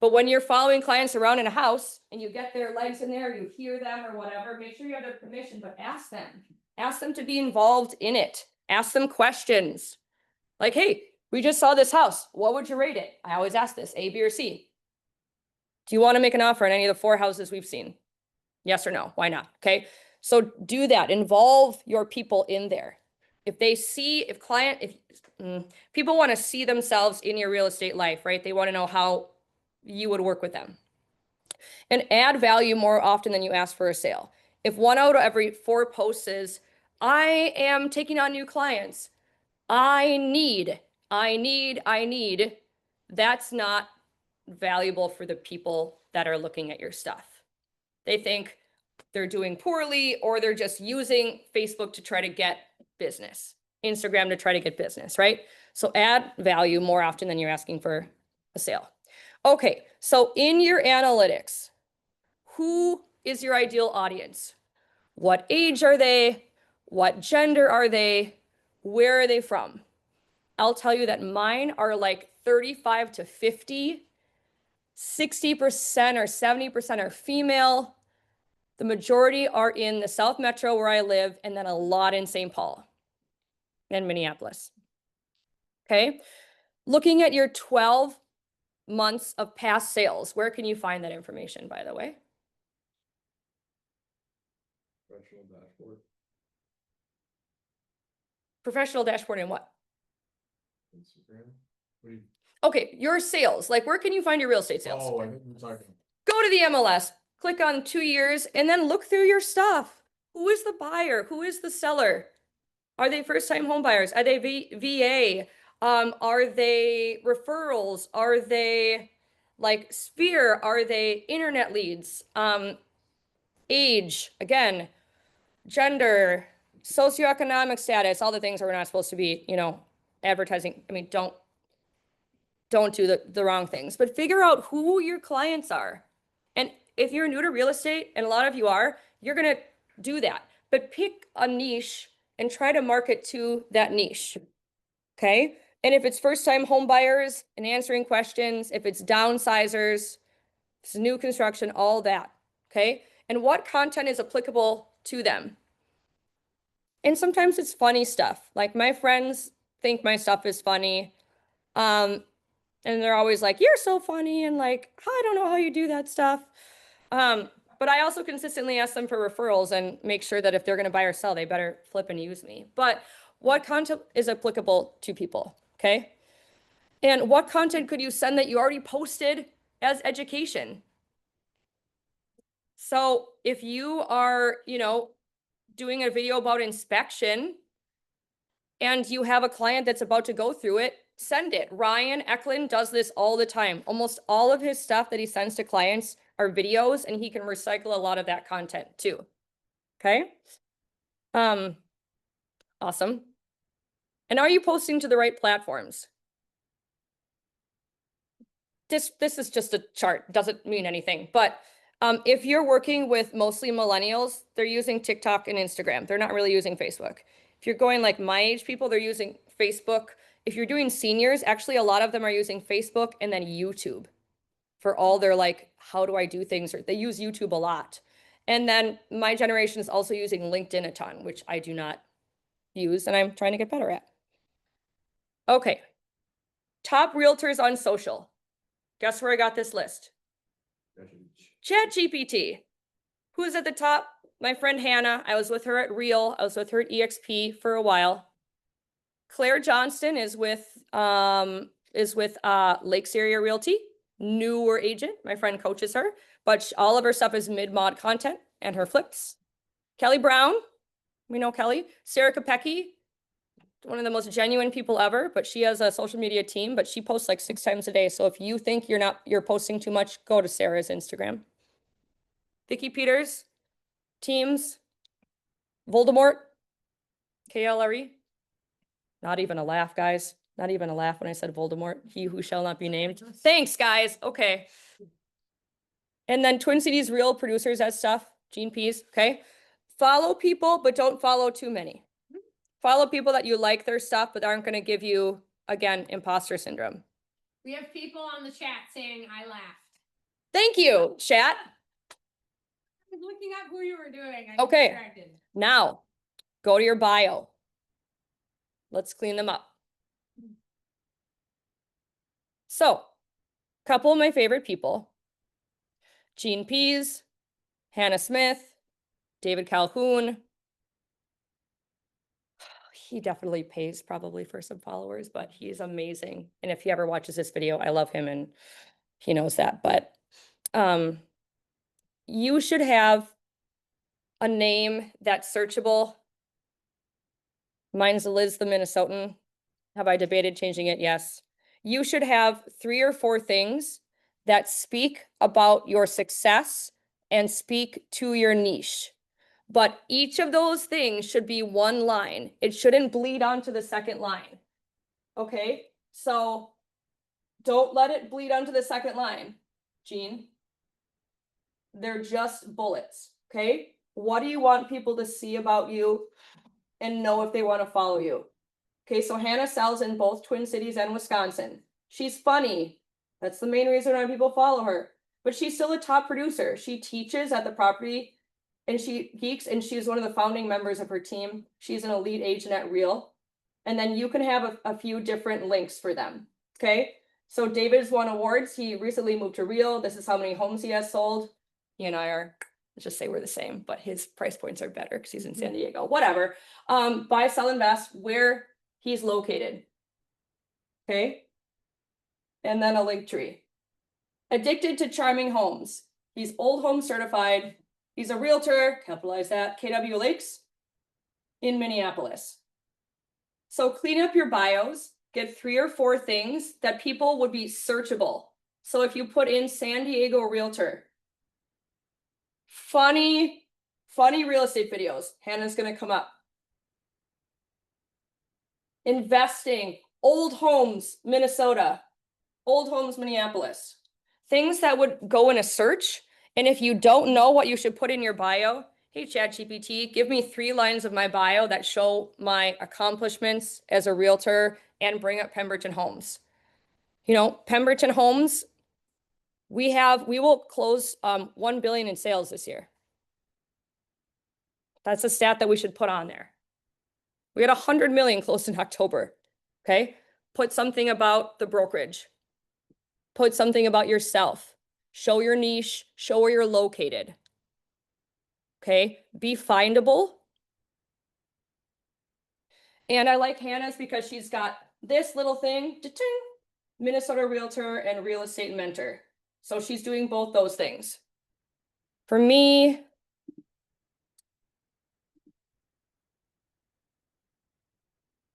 But when you're following clients around in a house and you get their legs in there, you hear them or whatever, make sure you have their permission, but ask them. Ask them to be involved in it. Ask them questions. Like, hey, we just saw this house. What would you rate it? I always ask this, A, B, or C. Do you want to make an offer on any of the 4 houses we've seen? Yes or no? Why not? Okay. So do that. Involve your people in there. If people want to see themselves in your real estate life, right? They want to know how you would work with them. And add value more often than you ask for a sale. If 1 out of every 4 posts is, I am taking on new clients, I need, that's not valuable for the people that are looking at your stuff. They think they're doing poorly, or they're just using Facebook to try to get business, Instagram to try to get business, right? So add value more often than you're asking for a sale. Okay, so in your analytics, who is your ideal audience? What age are they? What gender are they? Where are they from? I'll tell you that mine are like 35 to 50. 60% or 70% are female. The majority are in the South Metro where I live, and then a lot in St. Paul and Minneapolis. Okay, looking at your 12 months of past sales, where can you find that information, by the way? Professional dashboard. Professional dashboard in what? Instagram. What do you? Okay, your sales, like where can you find your real estate sales? Oh, I think we're talking. Go to the MLS, click on 2 years, and then look through your stuff. Who is the buyer? Who is the seller? Are they first-time home buyers? Are they VA? Are they referrals? Are they like Sphere? Are they internet leads? Age, again, gender, socioeconomic status, all the things that we're not supposed to be, advertising. I mean, don't do the wrong things, but figure out who your clients are. And if you're new to real estate, and a lot of you are, you're gonna do that. But pick a niche and try to market to that niche. Okay? And if it's first-time home buyers and answering questions, if it's downsizers, if it's new construction, all that. Okay? And what content is applicable to them? And sometimes it's funny stuff. Like my friends think my stuff is funny. And they're always like, you're so funny. And like, I don't know how you do that stuff. But I also consistently ask them for referrals and make sure that if they're going to buy or sell, they better flip and use me. But what content is applicable to people? Okay. And what content could you send that you already posted as education? So if you are, doing a video about inspection and you have a client that's about to go through it, send it. Ryan Eklund does this all the time. Almost all of his stuff that he sends to clients are videos, and he can recycle a lot of that content too. Okay. Awesome. And are you posting to the right platforms? This is just a chart, doesn't mean anything, but if you're working with mostly millennials, they're using TikTok and Instagram. They're not really using Facebook. If you're going like my age people, they're using Facebook. If you're doing seniors, actually a lot of them are using Facebook and then YouTube for all their like, how do I do things? Or they use YouTube a lot. And then my generation is also using LinkedIn a ton, which I do not use and I'm trying to get better at. Okay. Top realtors on social. Guess where I got this list? ChatGPT. Who's at the top? My friend Hannah. I was with her at Real. I was with her at EXP for a while. Claire Johnston is with Lakes Area Realty, newer agent. My friend coaches her, but all of her stuff is mid-mod content and her flips. Kelly Brown, we know Kelly. Sarah Kopecki, one of the most genuine people ever, but she has a social media team, but she posts like 6 times a day. So if you think you're posting too much, go to Sarah's Instagram. Vicky Peters, Teams, Voldemort, KLRE. Not even a laugh, guys. Not even a laugh when I said Voldemort. He who shall not be named. Thanks, guys. Okay. And then Twin Cities Real producers that stuff. Gene Pease. Okay. Follow people, but don't follow too many. Follow people that you like their stuff, but aren't going to give you, again, imposter syndrome. We have people on the chat saying I laughed. Thank you, chat. I was looking up who you were doing. I Okay. got distracted. Now, go to your bio. Let's clean them up. So, a couple of my favorite people. Gene Pease, Hannah Smith, David Calhoun. He definitely pays probably for some followers, but he's amazing. And if he ever watches this video, I love him and he knows that. But you should have a name that's searchable. Mine's Liz the Minnesotan. Have I debated changing it? Yes. You should have 3 or 4 things that speak about your success and speak to your niche. But each of those things should be one line. It shouldn't bleed onto the second line. Okay? So don't let it bleed onto the second line, Gene. They're just bullets. Okay? What do you want people to see about you and know if they want to follow you? Okay, so Hannah sells in both Twin Cities and Wisconsin. She's funny. That's the main reason why people follow her. But she's still a top producer. She teaches at the property and she geeks, and she's one of the founding members of her team. She's an elite agent at Real. And then you can have a few different links for them. Okay. So David's won awards. He recently moved to Real. This is how many homes he has sold. He and I are, let's just say we're the same, but his price points are better because he's in San Diego, whatever. Buy, sell, invest, where he's located. Okay. And then a link tree. Addicted to Charming Homes. He's old home certified. He's a realtor, capitalize that, KW Lakes in Minneapolis. So clean up your bios, get 3 or 4 things that people would be searchable. So if you put in San Diego realtor, funny real estate videos, Hannah's gonna come up. Investing, old homes, Minnesota, old homes, Minneapolis. Things that would go in a search. And if you don't know what you should put in your bio, hey, ChatGPT, give me 3 lines of my bio that show my accomplishments as a realtor and bring up Pemberton Homes. You know, Pemberton Homes, we will close 1 billion in sales this year. That's a stat that we should put on there. We had 100 million closed in October. Okay. Put something about the brokerage. Put something about yourself. Show your niche, show where you're located. Okay, be findable. And I like Hannah's because she's got this little thing, Minnesota Realtor and Real Estate Mentor. So she's doing both those things. For me,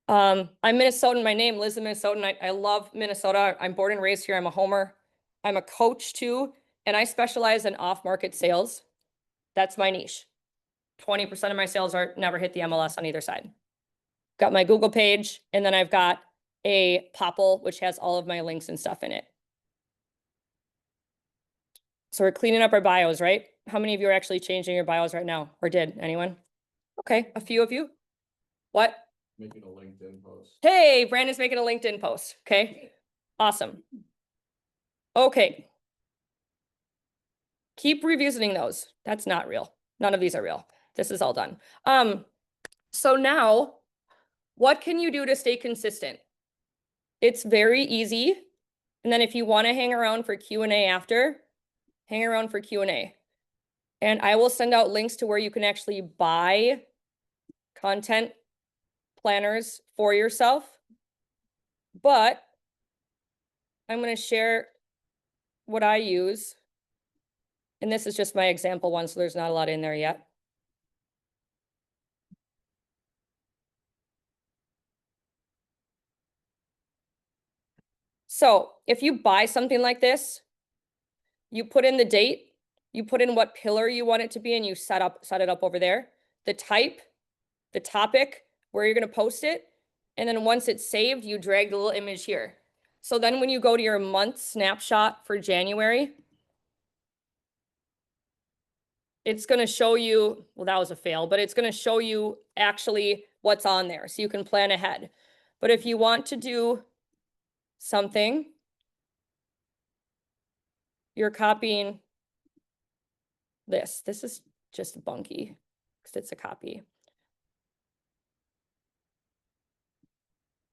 I'm Minnesotan. My name, Liz, is Minnesotan. I love Minnesota. I'm born and raised here. I'm a homer. I'm a coach too, and I specialize in off-market sales. That's my niche. 20% of my sales are never hit the MLS on either side. Got my Google page, and then I've got a Popple, which has all of my links and stuff in it. So we're cleaning up our bios, right? How many of you are actually changing your bios right now? Or did anyone? Okay, a few of you. What? Making a LinkedIn post. Hey, Brandon's making a LinkedIn post. Okay, awesome. Okay. Keep revisiting those. That's not real. None of these are real. This is all done. So now, what can you do to stay consistent? It's very easy. And then if you want to hang around for Q&A after, hang around for Q&A. And I will send out links to where you can actually buy content planners for yourself. But I'm going to share what I use. And this is just my example one, so there's not a lot in there yet. So if you buy something like this, you put in the date, you put in what pillar you want it to be, and you set it up over there. The type, the topic, where you're going to post it. And then once it's saved, you drag the little image here. So then when you go to your month snapshot for January, it's going to show you, well, that was a fail, but it's going to show you actually what's on there so you can plan ahead. But if you want to do something, you're copying this. This is just bunky because it's a copy.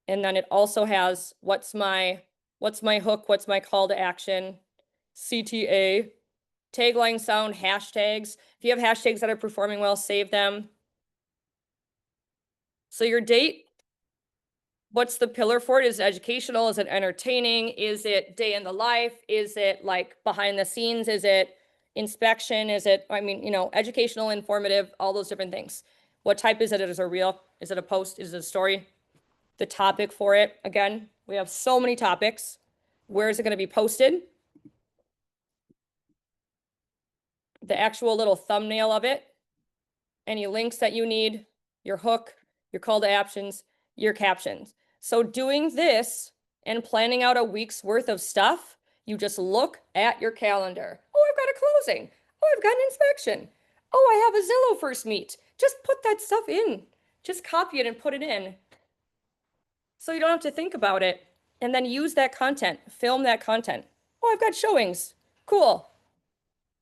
And then it also has what's my hook, what's my call to action, CTA, tagline sound, hashtags. If you have hashtags that are performing well, save them. So your date, what's the pillar for it? Is it educational? Is it entertaining? Is it day in the life? Is it like behind the scenes? Is it inspection? Is it, I mean, you know, educational, informative, all those different things. What type is it? Is it a reel? Is it a post? Is it a story? The topic for it, again, we have so many topics. Where is it going to be posted? The actual little thumbnail of it, any links that you need, your hook, your call to actions, your captions. So doing this and planning out a week's worth of stuff, you just look at your calendar. Oh, I've got a closing. Oh, I've got an inspection. Oh, I have a Zillow first meet. Just put that stuff in. Just copy it and put it in. So you don't have to think about it. And then use that content, film that content. Oh, I've got showings. Cool.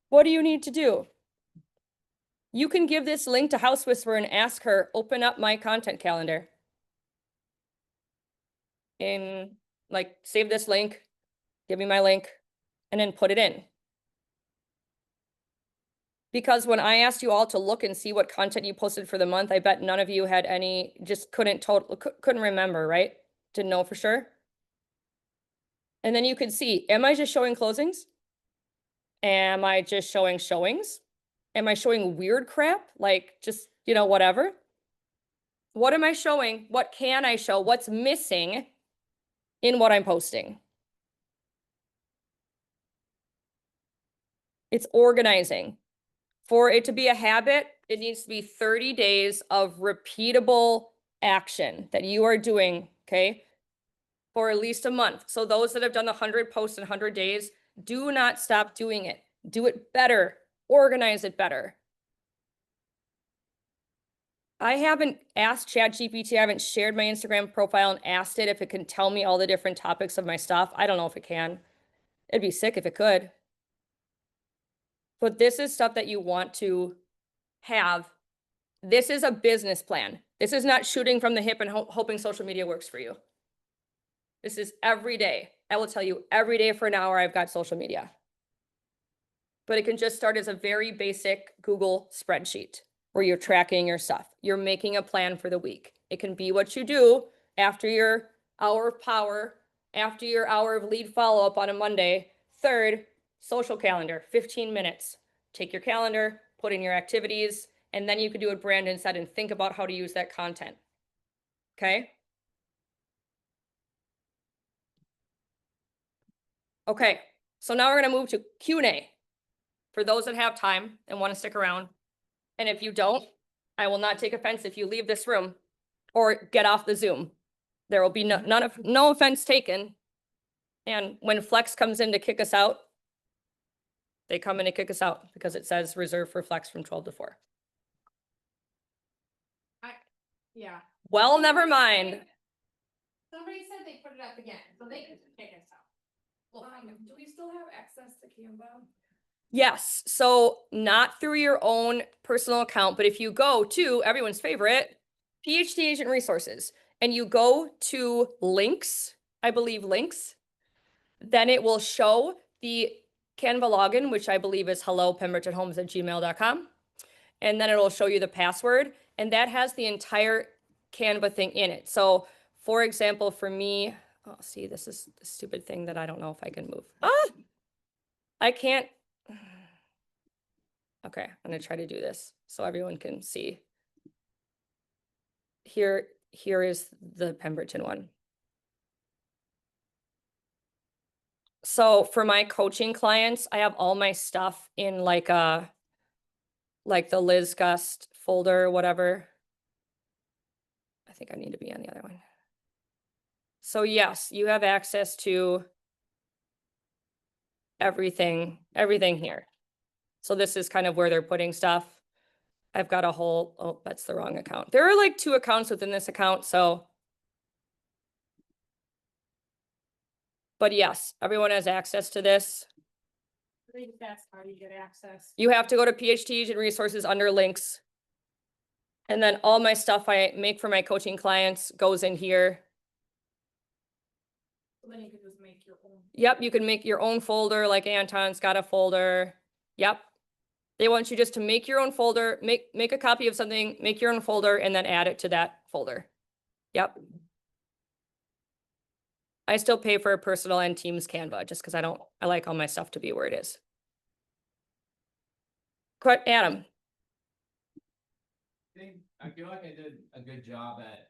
What do you need to do? You can give this link to House Whisperer and ask her, open up my content calendar. And like, save this link, give me my link, and then put it in. Because when I asked you all to look and see what content you posted for the month, I bet none of you had any, just couldn't remember, right? Didn't know for sure. And then you could see, am I just showing closings? Am I just showing showings? Am I showing weird crap? Like just, whatever. What am I showing? What can I show? What's missing in what I'm posting? It's organizing. For it to be a habit, it needs to be 30 days of repeatable action that you are doing, okay? For at least a month. So those that have done the 100 posts in 100 days, do not stop doing it. Do it better. Organize it better. I haven't asked ChatGPT, I haven't shared my Instagram profile and asked it if it can tell me all the different topics of my stuff. I don't know if it can. It'd be sick if it could. But this is stuff that you want to have. This is a business plan. This is not shooting from the hip and hoping social media works for you. This is every day. I will tell you every day for an hour I've got social media. But it can just start as a very basic Google spreadsheet where you're tracking your stuff. You're making a plan for the week. It can be what you do after your hour of power, after your hour of lead follow-up on a Monday. Third, social calendar, 15 minutes. Take your calendar, put in your activities, and then you can do what Brandon said and think about how to use that content. Okay? Okay, so now we're gonna move to Q&A for those that have time and want to stick around. And if you don't, I will not take offense if you leave this room or get off the Zoom. There will be no offense taken. And when Flex comes in to kick us out, they come in to kick us out because it says reserved for Flex from 12 to 4. Yeah. Well, never mind. Somebody said they put it up again, so they can take us out. Do we still have access to Canva? Yes, so not through your own personal account, but if you go to everyone's favorite, PhD Agent Resources, and you go to links, I believe links, then it will show the Canva login, which I believe is hello@pembertonhomes@gmail.com. And then it'll show you the password, and that has the entire Canva thing in it. So for example, for me, oh, see, this is the stupid thing that I don't know if I can move. I can't. Okay, I'm gonna try to do this so everyone can see. Here is the Pemberton one. So for my coaching clients, I have all my stuff in like the Liz Gust folder or whatever. I think I need to be on the other one. So yes, you have access to everything here. So this is kind of where they're putting stuff. I've got a whole, oh, that's the wrong account. There are like 2 accounts within this account, so. But yes, everyone has access to this. I think that's how you get access. You have to go to PhD Agent Resources under links. And then all my stuff I make for my coaching clients goes in here. So then you can just make your own. Yep, you can make your own folder, like Anton's got a folder. Yep. They want you just to make your own folder, make a copy of something, make your own folder, and then add it to that folder. Yep. I still pay for a personal and Teams Canva just because I like all my stuff to be where it is. Adam. I feel like I did a good job at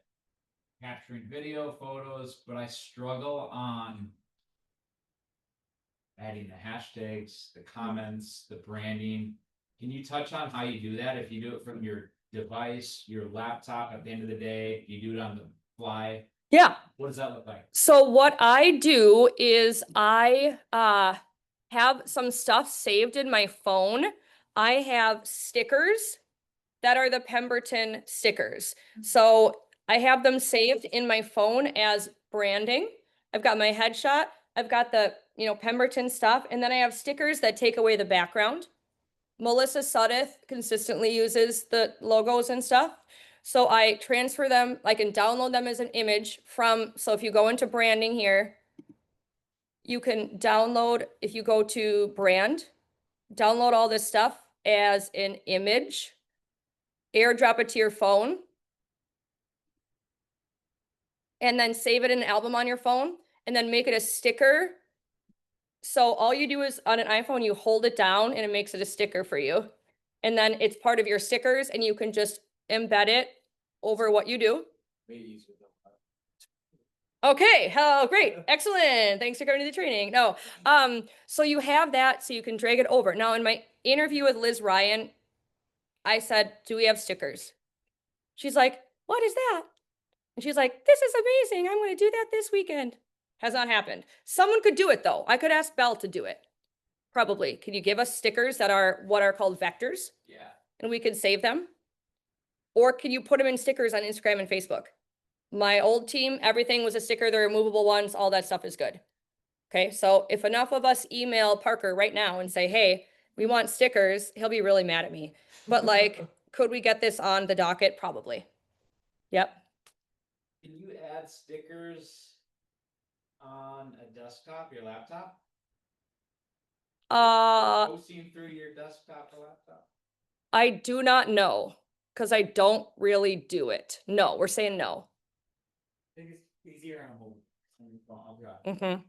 capturing video, photos, but I struggle on adding the hashtags, the comments, the branding. Can you touch on how you do that? If you do it from your device, your laptop at the end of the day, you do it on the fly, Yeah. what does that look like? So what I do is I have some stuff saved in my phone. I have stickers that are the Pemberton stickers. So I have them saved in my phone as branding. I've got my headshot. I've got the Pemberton stuff, and then I have stickers that take away the background. Melissa Suddeth consistently uses the logos and stuff. So I transfer them, I can download them as an image from, so if you go into branding here, you can download, if you go to brand, download all this stuff as an image, airdrop it to your phone, and then save it in an album on your phone, and then make it a sticker. So all you do is on an iPhone, you hold it down and it makes it a sticker for you. And then it's part of your stickers and you can just embed it over what you do. Okay, oh, great, excellent. Thanks for coming to the training. No, so you have that so you can drag it over. Now, in my interview with Liz Ryan, I said, do we have stickers? She's like, what is that? And she's like, this is amazing. I'm going to do that this weekend. Has not happened. Someone could do it though. I could ask Belle to do it. Probably. Can you give us stickers that are what are called vectors? Yeah. And we could save them? Or can you put them in stickers on Instagram and Facebook? My old team, everything was a sticker, the removable ones, all that stuff is good. Okay, so if enough of us email Parker right now and say, hey, we want stickers, he'll be really mad at me. But like, could we get this on the docket? Probably. Yep. Can you add stickers on a desktop, your laptop? Posting through your desktop or laptop? I do not know, because I don't really do it. No, we're saying no. I think it's easier on a mobile. Mm-hmm.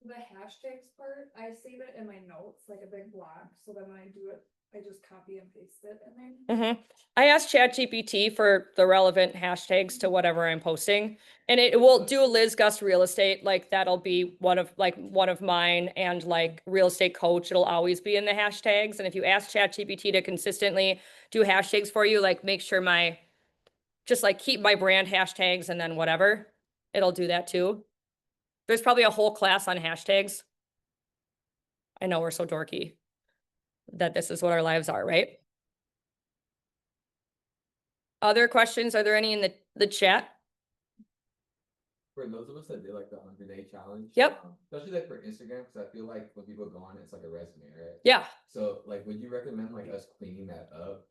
The hashtags part, I save it in my notes, like a big block, so then when I do it, I just copy and paste it in there. Mm-hmm. I asked ChatGPT for the relevant hashtags to whatever I'm posting, and it will do a Liz Gus real estate. Like that'll be one of mine, and like real estate coach, it'll always be in the hashtags. And if you ask ChatGPT to consistently do hashtags for you, like make sure just like keep my brand hashtags and then whatever, it'll do that too. There's probably a whole class on hashtags. I know we're so dorky that this is what our lives are, right? Other questions? Are there any in the chat? For those of us that did like the 100-day challenge. Yep. Especially like for Instagram, because I feel like when people go on, it's like a resume, right? Yeah. So like, would you recommend like us cleaning that up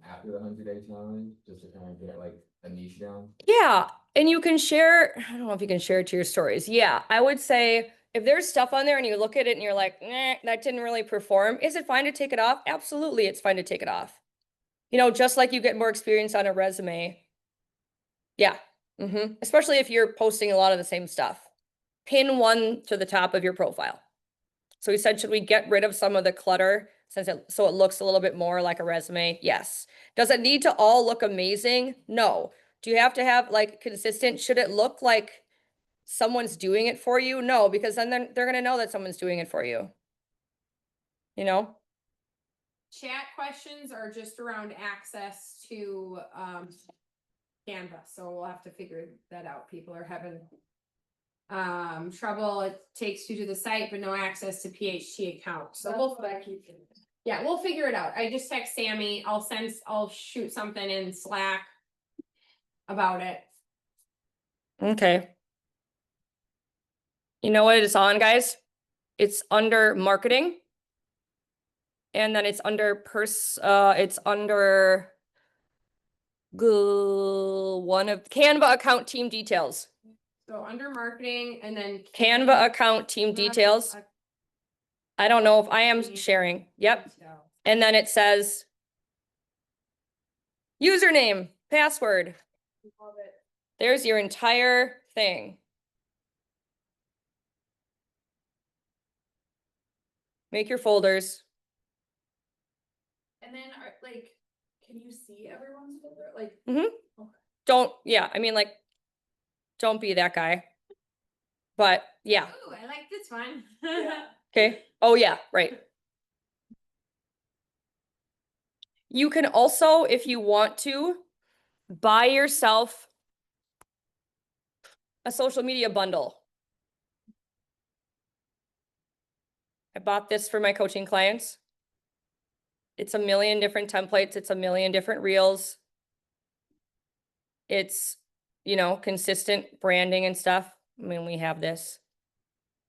after the 100-day challenge, just to kind of get like a niche down? Yeah. And you can share, I don't know if you can share it to your stories. Yeah. I would say if there's stuff on there and you look at it and you're like, nah, that didn't really perform. Is it fine to take it off? Absolutely. It's fine to take it off. Just like you get more experience on a resume. Yeah. Especially if you're posting a lot of the same stuff. Pin one to the top of your profile. So we said, should we get rid of some of the clutter so it looks a little bit more like a resume? Yes. Does it need to all look amazing? No. Do you have to have like consistent? Should it look like someone's doing it for you? No, because then they're going to know that someone's doing it for you. Chat questions are just around access to Canva, so we'll have to figure that out. People are having trouble. It takes you to the site, but no access to PHT account. So we'll figure it out. I just text Sammy. I'll shoot something in Slack about it. Okay. You know what it is on, guys? It's under marketing. And then it's under it's under one of Canva account team details. So under marketing and then Canva account team details. I don't know if I am sharing. Yep. And then it says username, password. There's your entire thing. Make your folders. And then can you see everyone's folder? Like, Don't be that guy. But yeah. Ooh, I like this one. Okay. Oh yeah, right. You can also, if you want to, buy yourself a social media bundle. I bought this for my coaching clients. It's a million different templates. It's a million different reels. It's, consistent branding and stuff. I mean, we have this.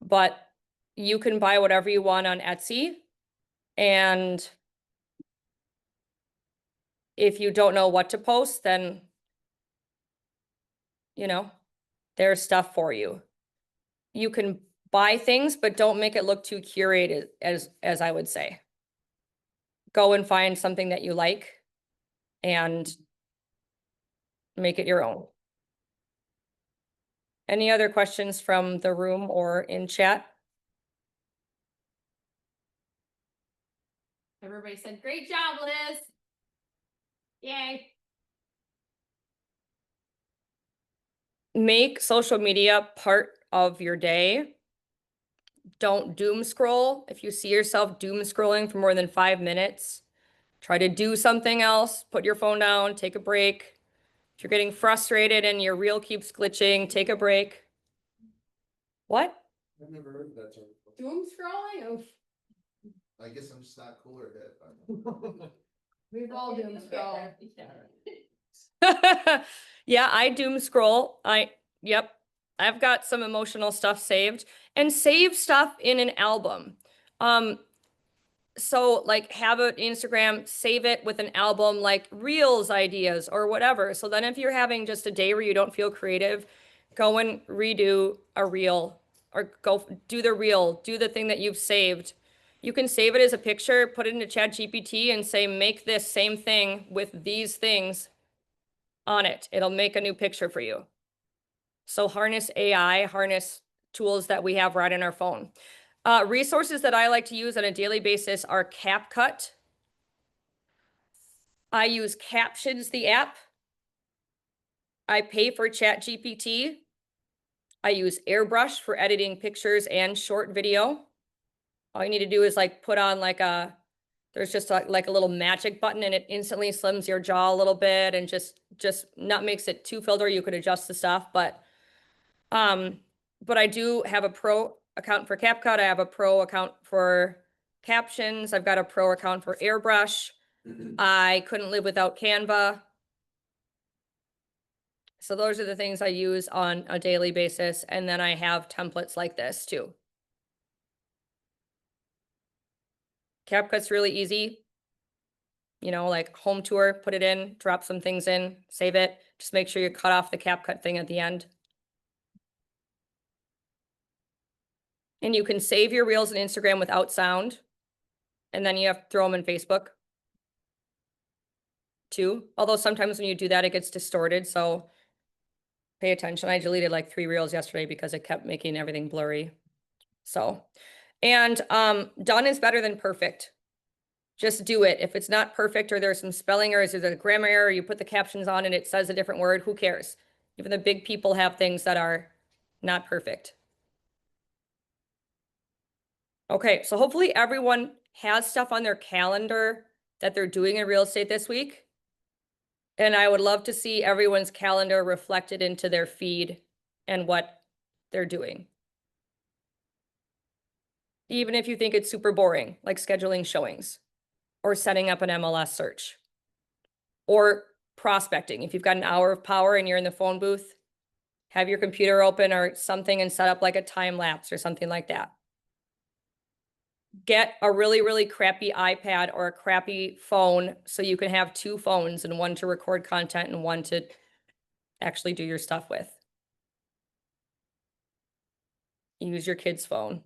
but you can buy whatever you want on Etsy. And if you don't know what to post, then, you know, there's stuff for you. You can buy things, but don't make it look too curated, as I would say. Go and find something that you like and make it your own. Any other questions from the room or in chat? Everybody said, great job, Liz. Yay. Make social media part of your day. Don't doom scroll. If you see yourself doom scrolling for more than 5 minutes, try to do something else. Put your phone down, take a break. If you're getting frustrated and your reel keeps glitching, take a break. What? I've never heard of that term. Doom scrolling? Oof. I guess I'm just not cooler head. We've all doom scrolled. Yeah, I doom scroll. Yep. I've got some emotional stuff saved, and save stuff in an album. So like have an Instagram, save it with an album, like reels ideas or whatever. So then if you're having just a day where you don't feel creative, go and redo a reel, or go do the reel, do the thing that you've saved. You can save it as a picture, put it into ChatGPT and say, make this same thing with these things on it. It'll make a new picture for you. So harness AI, harness tools that we have right in our phone. Resources that I like to use on a daily basis are CapCut. I use Captions, the app. I pay for ChatGPT. I use Airbrush for editing pictures and short video. All you need to do is like put on like there's just like a little magic button, and it instantly slims your jaw a little bit and just not makes it too filled, or you could adjust the stuff. But I do have a pro account for CapCut. I have a pro account for Captions. I've got a pro account for Airbrush. I couldn't live without Canva. So those are the things I use on a daily basis. And then I have templates like this too. CapCut's really easy. You know, like home tour, put it in, drop some things in, save it. Just make sure you cut off the CapCut thing at the end. And you can save your reels in Instagram without sound. And then you have to throw them in Facebook too. Although sometimes when you do that, it gets distorted. So pay attention. I deleted like 3 reels yesterday because it kept making everything blurry. So, and done is better than perfect. Just do it. If it's not perfect, or there's some spelling errors, or there's a grammar error, you put the captions on and it says a different word, who cares? Even the big people have things that are not perfect. Okay, so hopefully everyone has stuff on their calendar that they're doing in real estate this week. And I would love to see everyone's calendar reflected into their feed and what they're doing. Even if you think it's super boring, like scheduling showings or setting up an MLS search or prospecting. If you've got an hour of power and you're in the phone booth, have your computer open or something and set up like a time lapse or something like that. Get a really, really crappy iPad or a crappy phone so you can have 2 phones, and one to record content and one to actually do your stuff with. Use your kid's phone.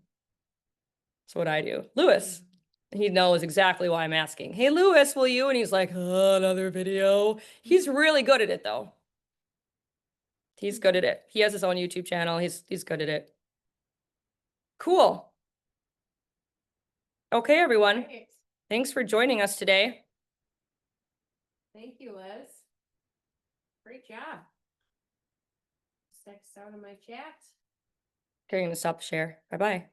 That's what I do. Lewis, he knows exactly why I'm asking. Hey, Lewis, will you? And he's like, oh, another video. He's really good at it though. He's good at it. He has his own YouTube channel. He's good at it. Cool. Okay, everyone. Great. Thanks for joining us today. Thank you, Liz. Great job. Next out of my chat. Okay, I'm gonna stop the share. Bye-bye.